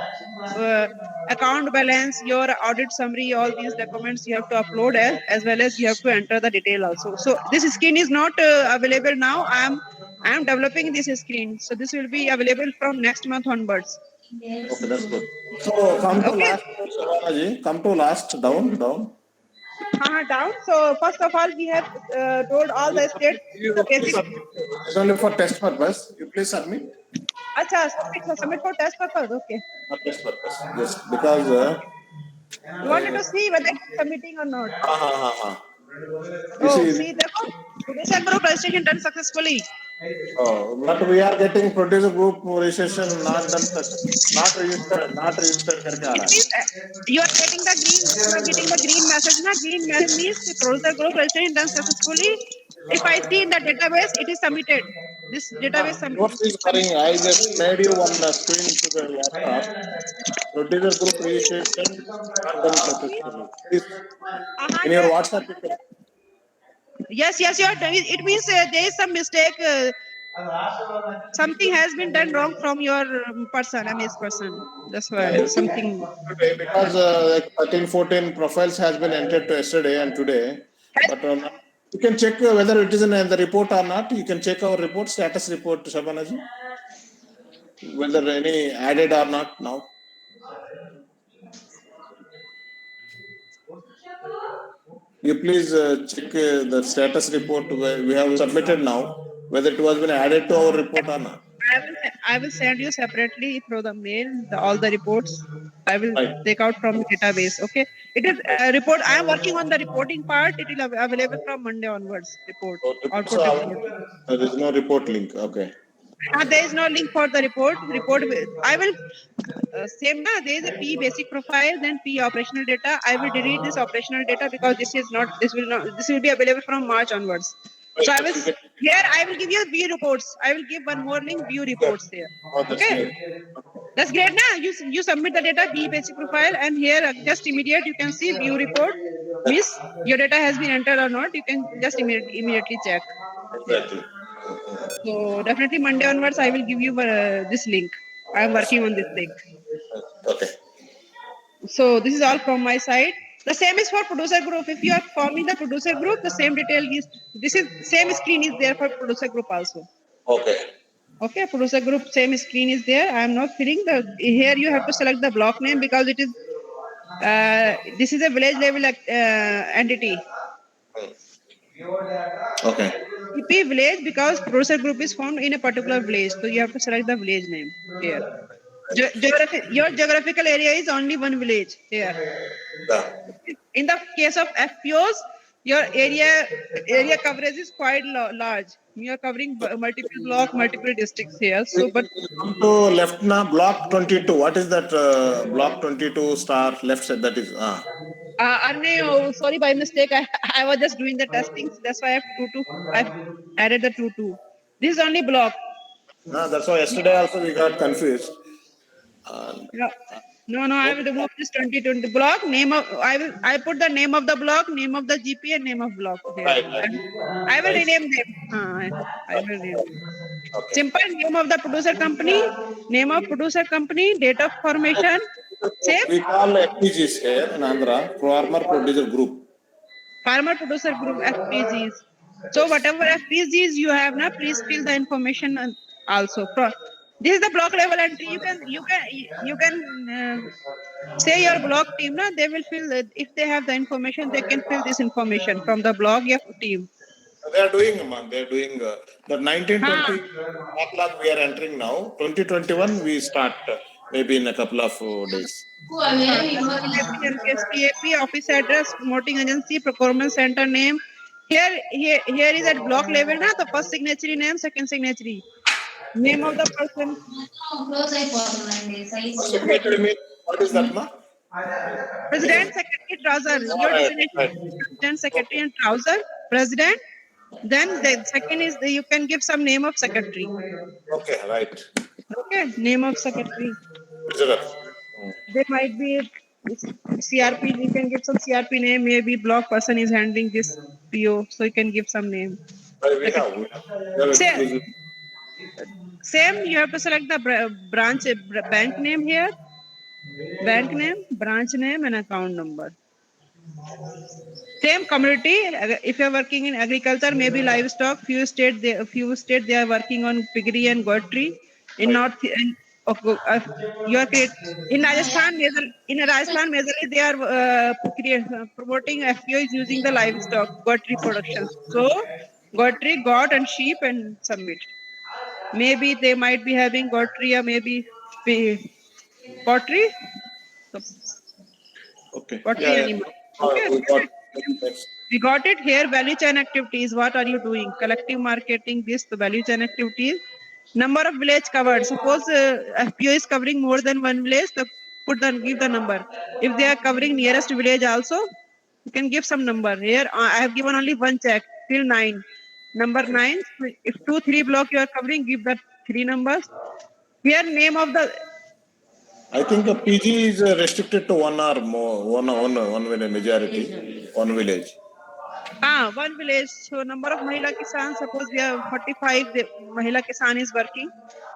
account balance, your audit summary, all these documents you have to upload as well as you have to enter the detail also. So this screen is not available now. I am I am developing this screen, so this will be available from next month onwards. Okay, that's good. So come to Okay. last, Shabana. Come to last, down. Down. So first of all, we have told all the states the You please basic. submit. It's only for test purpose. You please submit. Acha, submit for test purpose. Okay. For test purpose. Yes, because. You wanted to see whether it's submitting or not. You Oh, see, see, देखो, producer group registration done successfully. but we are getting producer group registration not done, not registered करके आ It रहा है. means you are getting the green message. Na green message means the producer group registration done successfully. If I see in the database, it is submitted. This database What is submitted. occurring? I just made you one screen to the laptop. Producer group registration not done successfully. Please, in your WhatsApp. Yes, you are doing. It means there is some mistake. Something has been done wrong from your person, MS person. That's why something. Today, because like 13, 14 profiles has been entered to yesterday and today, but you can check whether it is in the report or not. You can check our report, status report, Shabanaji, whether any added or not now. You please check the status report we have submitted now, whether it was been added to our report or not. I will send you separately through the mail all the reports. I will Right. take out from the database. Okay, it is a report. I am working on the reporting part. It will be available from Monday onwards. Report output report. There is no report link. Okay. There is no link for the report. I will same na. There is a P basic profile, then P operational data. I will delete this operational data because this is not. This will not. This will be available from March onwards. So I will here. I will give you view reports. I will give one more link. View reports there. Oh, that's Okay. great. That's great, na? You submit the data, B basic profile, and here just immediate you can see view report. Means your data has been entered or not. You can just immediately check. Exactly. So definitely Monday onwards, I will give you this link. I am working on this link. Okay. So this is all from my side. The same is for producer group. If you are forming the producer group, the same detail is this is same screen is there for producer group also. Okay. Okay, producer group same screen is there. I am not filling the here. You have to select the block name because it is this is a village level entity. Okay. EP village because producer group is formed in a particular village, so you have to select the village name here. Your geographical area is only one village here. Yeah. In the case of FPOs, your area coverage is quite large. You are covering multiple block, multiple districts here. So, but Come to left now, block 22. What is that block 22 star left side? That is. Arne, sorry by mistake. I was just doing the testing. So that's why I have I've added the 2. This is only block. That's why yesterday also we got confused. Yeah. No, I will remove this 2020 block. I put the name of the block, name of the GP, and name of block there. Right. I will rename them. I will rename them. Okay. Simple name of the producer company, name of producer company, date of formation, same. We call FPGs here in Andhra, Farmer Producer Group. Farmer producer group FPGs. So whatever FPGs you have now, please fill the information also. This is the block level entry. You can say your block team now. They will fill it. If they have the information, they can fill this information from the block team. They are doing, man. They are doing the 1920 backlog we are entering now. 2021 we start maybe in a couple of days. SPAP, office address, promoting agency, procurement center name. Here is at block level now. The first signatory name, second signatory. Name of the person. Signatory means what is that, ma? President, secretary, trouser. Your definition Right. is president, secretary, and trouser. President. Then the second is you can give some name of secretary. Okay, right. Okay, name of secretary. Treasurer. There might be CRP. You can give some CRP name. Maybe block person is handling this PO, so you can give some name. We have. We have exclusive. Same. You have to select the bank name here. Bank name, branch name, and account number. Same commodity. If you are working in agriculture, maybe livestock. Few state they are working on piggery and goatry. In North, you are in Rajasthan. Majorly they are promoting FPOs using the livestock goatry production. So goatry, goat and sheep and submit. Maybe they might be having goatry or maybe pottery. So, Okay. pottery animal. Okay. We got next. We got it here. Value chain activities. What are you doing? Collective marketing. This the value chain activities. Number of village covered. Suppose FPO is covering more than one village. So give the number. If they are covering nearest village also, you can give some number. Here I have given only one check till 9. Number 9. If 2-3 block you are covering, give that 3 numbers. Here name of the. I think a PG is restricted to one or more, one village majority, one village. One village. So number of Mahila Kisan, suppose we have 45, the Mahila Kisan is working.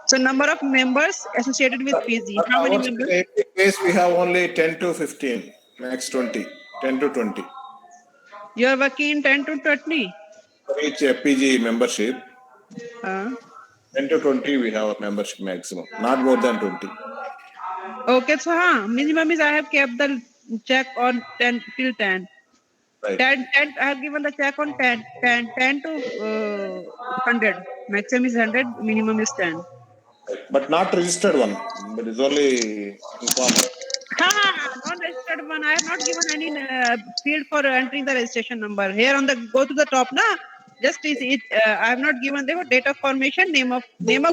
So number of members associated with PG. How many members? In this case, we have only 10 to 15, max 20, 10 to 20. You are working in 10 to 20? For each PG membership, Uh, 10 to 20 we have a membership maximum, not more than 20. okay, so minimum is I have kept the check on 10 till 10. Right. 10, I have given the check on 10 to 100. Maximum is 100, minimum is 10. But not registered one, but it's only informal. Non-registered one. I have not given any field for entering the registration number. Here on the go to the top, just is it. I have not given the date of formation, name of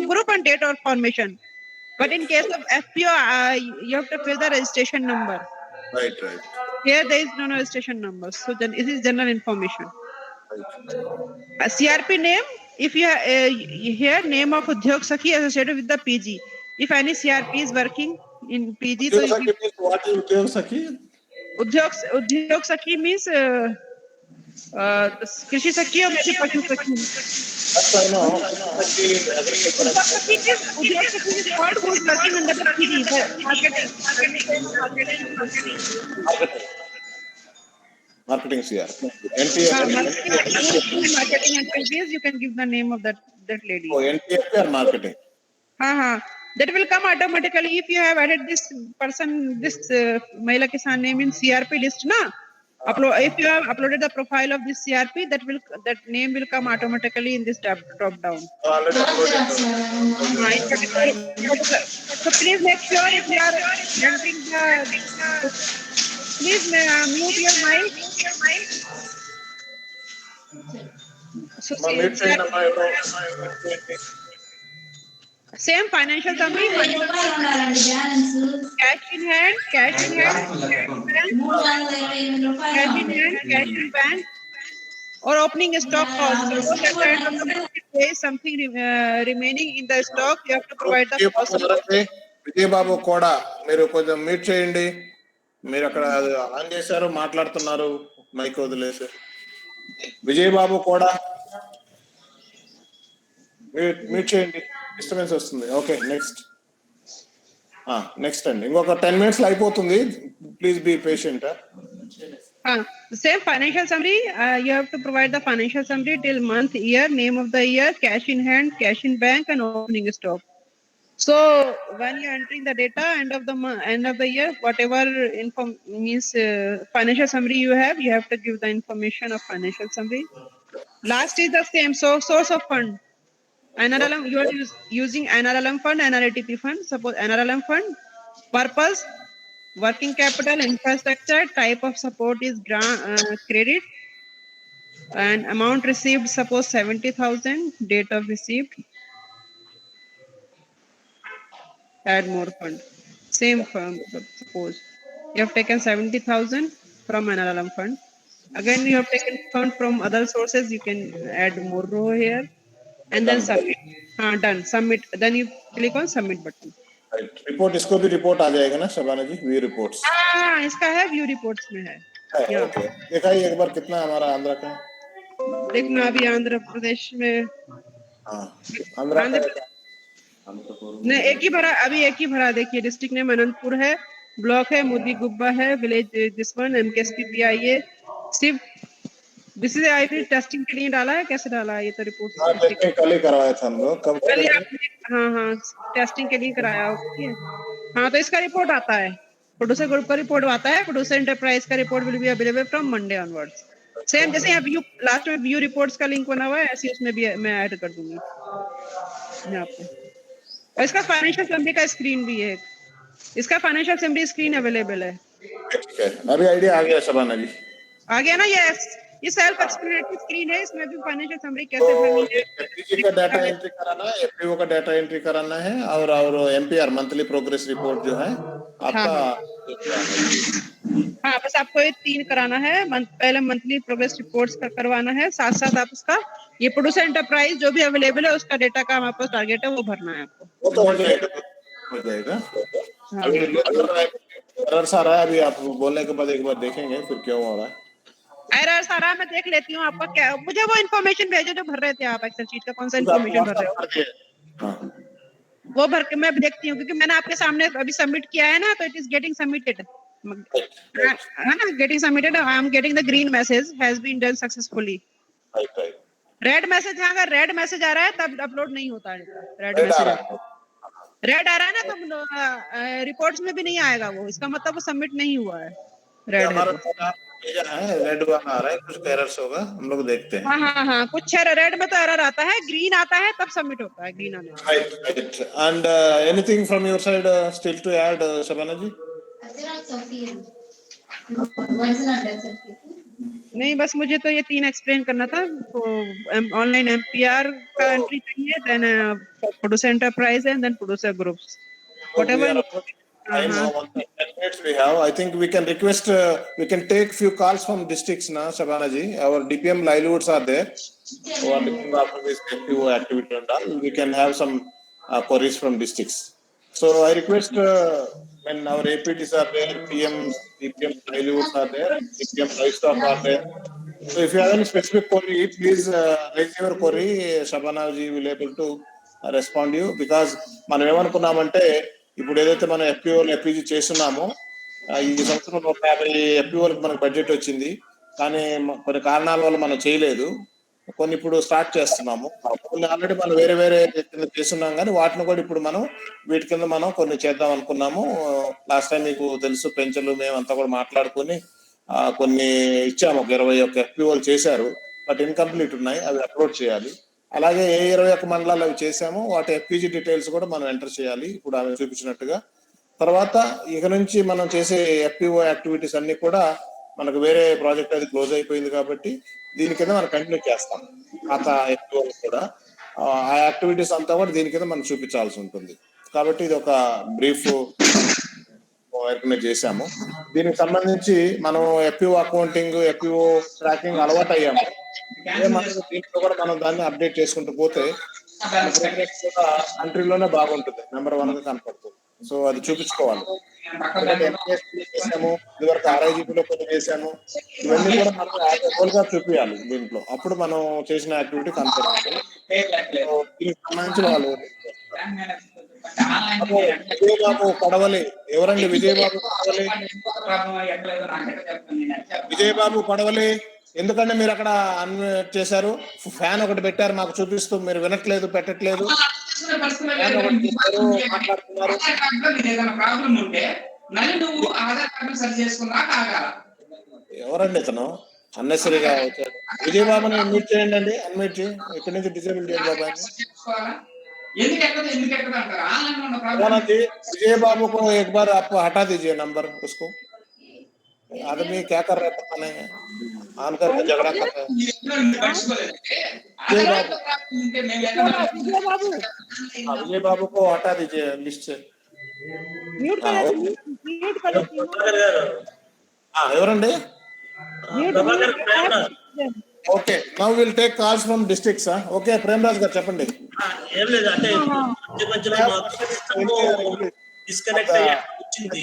group and date of formation. But in case of FPO, you have to fill the registration number. Right. Here there is no registration number. So then it is general information. CRP name. If you here name of Udyog Sakhi associated with the PG. If any CRP is working in PG, Udyog Sakhi means what is Udyog Sakhi? Udyog Sakhi means Krishi Sakhi or maybe Pashu Sakhi. That's I know. Udyog Sakhi is called who is working under the PG. Marketing CR. Marketing activities, you can give the name of that lady. Oh, NTFP or marketing? That will come automatically if you have added this person, this Mahila Kisan name in CRP list, if you have uploaded the profile of this CRP, that name will come automatically in this drop down. Already uploaded. So please make sure if you are entering please mute your mic. So same financial summary, cash in hand, cash in bank, or opening stock cost. Suppose at the end of the month there is something remaining in the stock, you have to provide the cost. Vijay బాబు కూడా మీరు కొంచెం meet చేయండి. మీరు అక్కడ on చేశారు, మాట్లాడుతున్నారు, mic వదిలేసి. విజయ్ బాబు కూడా మీట్ చేయండి, డిస్టర్బెన్స్ వస్తుంది. ఓకే, నెక్స్ట్ అండి. ఇంకొక 10 minutes అయిపోతుంది. Please be patient. Same financial summary, you have to provide the financial summary till month, year, name of the year, cash in hand, cash in bank, and opening stock. So when you are entering the data end of the year, whatever means financial summary you have to give the information of financial summary. Last is the same. So source of fund. NRLM, you are using NRLM fund, NRATP fund. Suppose NRLM fund, purpose, working capital, infrastructure, type of support is credit, and amount received, suppose 70,000, date of received. Add more fund. Same fund, suppose you have taken 70,000 from NRLM fund. Again, you have taken fund from other sources. You can add more row here, and then submit. Done. Submit. Then you click on submit button. Report, इसको भी report आ जाएगा ना शबाना जी? View reports इसका है, view reports में है। Okay, देखा ही एक बार कितना हमारा आंध्र का। देखना अभी आंध्र प्रदेश में आंध्र ने एक ही भरा, अभी एक ही भरा। देखिए डिस्ट्रिक्ट नेम अनंतपुर है, ब्लॉक है, मोदी गुब्बा है, विलेज दिस वन, MKSPPIA, सिर्फ दिस इज आईपी टेस्टिंग के लिए डाला है, कैसे डाला है ये तो रिपोर्ट हाँ, टेस्टिंग कल ही करवाया था हम लोग, कब कल ही करवाया? आपने, हाँ टेस्टिंग के लिए कराया हो, ठीक है। हाँ तो इसका रिपोर्ट आता है, प्रोड्यूसर ग्रुप का रिपोर्ट आता है, प्रोड्यूसर एंटरप्राइज का report will be available from Monday onwards. Same जैसे यहाँ व्यू लास्ट में व्यू रिपोर्ट्स का लिंक बना हुआ है, ऐसे उसमें भी मैं ऐड कर दूंगी यहाँ पे। और इसका फाइनेंशियल समरी का स्क्रीन भी है, इसका फाइनेंशियल समरी स्क्रीन अवेलेबल है। ठीक है, अभी आइडिया आ गया शबाना जी। आ गया ना? ये सेल्फ एक्सप्लेनेटरी स्क्रीन है, इसमें भी फाइनेंशियल समरी तो कैसे भरनी है, एफपीजी का डाटा एंट्री कराना है, एफपीओ का डाटा एंट्री कराना है, और एमपीआर मंथली प्रोग्रेस रिपोर्ट जो है आपका। हाँ बस आपको ये 3 कराना है, पहले मंथली प्रोग्रेस रिपोर्ट्स का करवाना है, साथ साथ आप उसका ये प्रोड्यूसर एंटरप्राइज जो भी अवेलेबल है उसका डेटा का हमारे पास टारगेट है वो भरना है आपको। वो तो हो जाएगा। अभी एरर्स आ रहा है, अभी आप बोलने के बाद एक बार देखेंगे फिर क्यों हो रहा है। एरर सारा मैं देख लेती हूँ आपका क्या, मुझे वो इन्फॉर्मेशन भेजो जो भर रहे थे आप एक्सेल शीट का, कौन सा इन्फॉर्मेशन भर रहे हो वो भर के मैं देखती हूँ, क्योंकि मैंने आपके सामने अभी सबमिट किया है ना, तो इट इज गेटिंग सबमिटेड है ना, getting submitted, I am getting the green message has been done successfully. Red message है, अगर रेड मैसेज आ रहा है तब अपलोड नहीं होता है, रेड मैसेज रेड आ रहा है ना तो रिपोर्ट्स में भी नहीं आएगा वो, इसका मतलब वो सबमिट नहीं हुआ है। रेड है रेड वाला आ रहा है, कुछ एरर्स होगा, हम लोग देखते हैं। हाँ कुछ रेड में तो एरर आता है, ग्रीन आता है तब सबमिट होता है, ग्रीन आने right. And anything from your side still to add, Shabana ji? नहीं, बस मुझे तो ये 3 एक्सप्लेन करना था। तो ऑनलाइन एमपीआर का एंट्री चाहिए, then producer enterprise and then producer groups, whatever. Time now, 10 minutes we have. I think we can request, we can take few calls from districts now, Shabana ji. Our DPM livelihoods are there, who are looking after this FPO activity and all. We can have some queries from districts. So I request, when our APTs are there, PMs, DPM livelihoods are there, DPM livestock are there. So if you have any specific query, please raise your query. Shabana ji will able to respond you, because మనం ఏమనుకున్నామంటే ఇప్పుడు ఏదైతే మనం ఎఫ్పిఓలు ఎఫ్పిజి చేస్తున్నామో ఈ సంవత్సరం 150 ఎఫ్పిఓలకు మనకు budget వచ్చింది, కానీ కొన్ని కారణాల వల్ల మనం చేయలేదు, కొన్ని ఇప్పుడు స్టార్ట్ చేస్తున్నాము, కొన్ని ఆల్రెడీ మనం వేరే వేరే కింద చేస్తున్నాం, కానీ వాటిని కూడా ఇప్పుడు మనం వీటి కింద మనం కొన్ని చేద్దాం అనుకున్నాము. లాస్ట్ టైం మీకు తెలుసు, పెన్షన్లు మేమంతా కూడా మాట్లాడుకుని కొన్ని ఇచ్చాము, 21 ఎఫ్పిఓలు చేశారు, బట్ ఇన్కంప్లీట్ ఉన్నాయి, అవి అప్లోడ్ చేయాలి. అలాగే 21 మండలాలు అవి చేసాము, వాటి ఎఫ్పిజి డీటెయిల్స్ కూడా మనం ఎంటర్ చేయాలి ఇప్పుడు ఆమె చూపించినట్టుగా. తర్వాత ఇక నుంచి మనం చేసే ఎఫ్పిఓ యాక్టివిటీస్ అన్ని కూడా మనకు వేరే ప్రాజెక్ట్ అది క్లోజ్ అయిపోయింది కాబట్టి దీని కింద మనం కంటిన్యూ చేస్తాం, పాత ఎఫ్పిఓ కూడా ఆ యాక్టివిటీస్ అంతా కూడా దీని కింద మనం చూపించాల్సి ఉంటుంది. కాబట్టి ఇది ఒక బ్రీఫ్ చేశాము. దీనికి సంబంధించి మనం ఎఫ్పిఓ అకౌంటింగ్, ఎఫ్పిఓ ట్రాకింగ్ అలవాటు అయ్యాము, దీంట్లో కూడా మనం దాన్ని అప్డేట్ చేసుకుంటూ పోతే కంట్రీలోనే బాగుంటుంది, నెంబర్ 1 గా కనపడుతుంది. సో అది చూపించుకోవాలి. చేసాము, ఇదివరకు RIGP కొన్ని చేశాము, ఇవన్నీ కూడా మనం గా చూపించాలి దీంట్లో, అప్పుడు మనం చేసిన యాక్టివిటీ కనపడుతుంది. దీనికి సంబంధించి వాళ్ళు విజయబాబు పడవలి, ఎవరండి విజయబాబు పడవలి? విజయబాబు పడవలి, ఎందుకంటే మీరు అక్కడ అన్మ్యూట్ చేశారు, ఫ్యాన్ ఒకటి పెట్టారు మాకు చూపిస్తూ, మీరు వినట్లేదు, పెట్టట్లేదు, మాట్లాడుతున్నారు. ఎవరండి ఇతను అన్నెసరీగా వచ్చారు? విజయబాబుని అన్మ్యూట్ చేయండి అండి, అన్మ్యూట్ చేయి, ఇక్కడి నుంచి డిజేబుల్ చేయండి బాబాయ్. विजय बाबू को एक बार आप हटा दीजिए नंबर उसको, आदमी क्या कर रहा है पता नहीं है, ऑन करके झगड़ा कर रहा है। विजय बाबू को हटा दीजिए लिस्ट से, म्यूट कर ఎవరండి? Okay, now will take calls from districts. Okay, Premraj గారు చెప్పండి. ఏం లేదు, అంటే మధ్య మధ్యలో డిస్కనెక్ట్ వచ్చింది,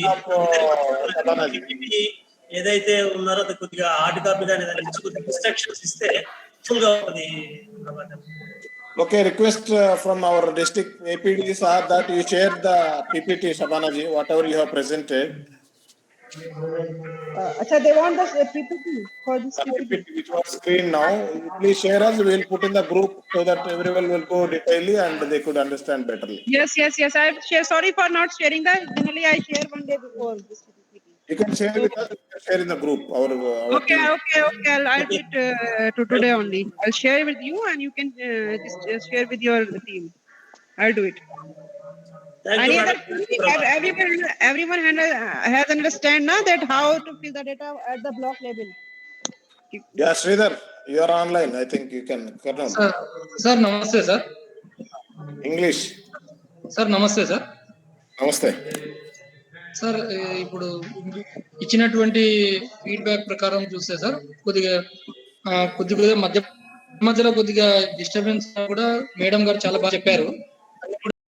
ఏదైతే ఉన్నారో అది కొద్దిగా హార్డ్ కాపీ కానీ కొద్దిగా ఇన్స్ట్రక్షన్స్ ఇస్తే ఫుల్ గా ఉంటుంది. Okay, request from our district APDs are that you share the PPT, Shabana ji, whatever you have presented. Acha, they want the PPT for this PPT. PPT which was screen now. Please share us. We will put in the group so that everyone will go detailedly and they could understand better. Yes. I share. Sorry for not sharing that. Generally, I share one day before this PPT. You can share with us. You can share in the group. Our Okay. team. I'll do it to today only. I'll share with you, and you can just share with your team. I'll do it. Thank Any you, other madam. everyone has understand now that how to fill the data at the block level. Yeah, Sridhar, you are online. I think you can. Karnam. Sir, namaste, sir. English. Sir, namaste, sir. Namaste. Sir ఇప్పుడు ఇచ్చినటువంటి feedback ప్రకారం చూస్తే sir కొద్దిగా మధ్యలో కొద్దిగా disturbance కూడా madam గారు చాలా బాగా చెప్పారు.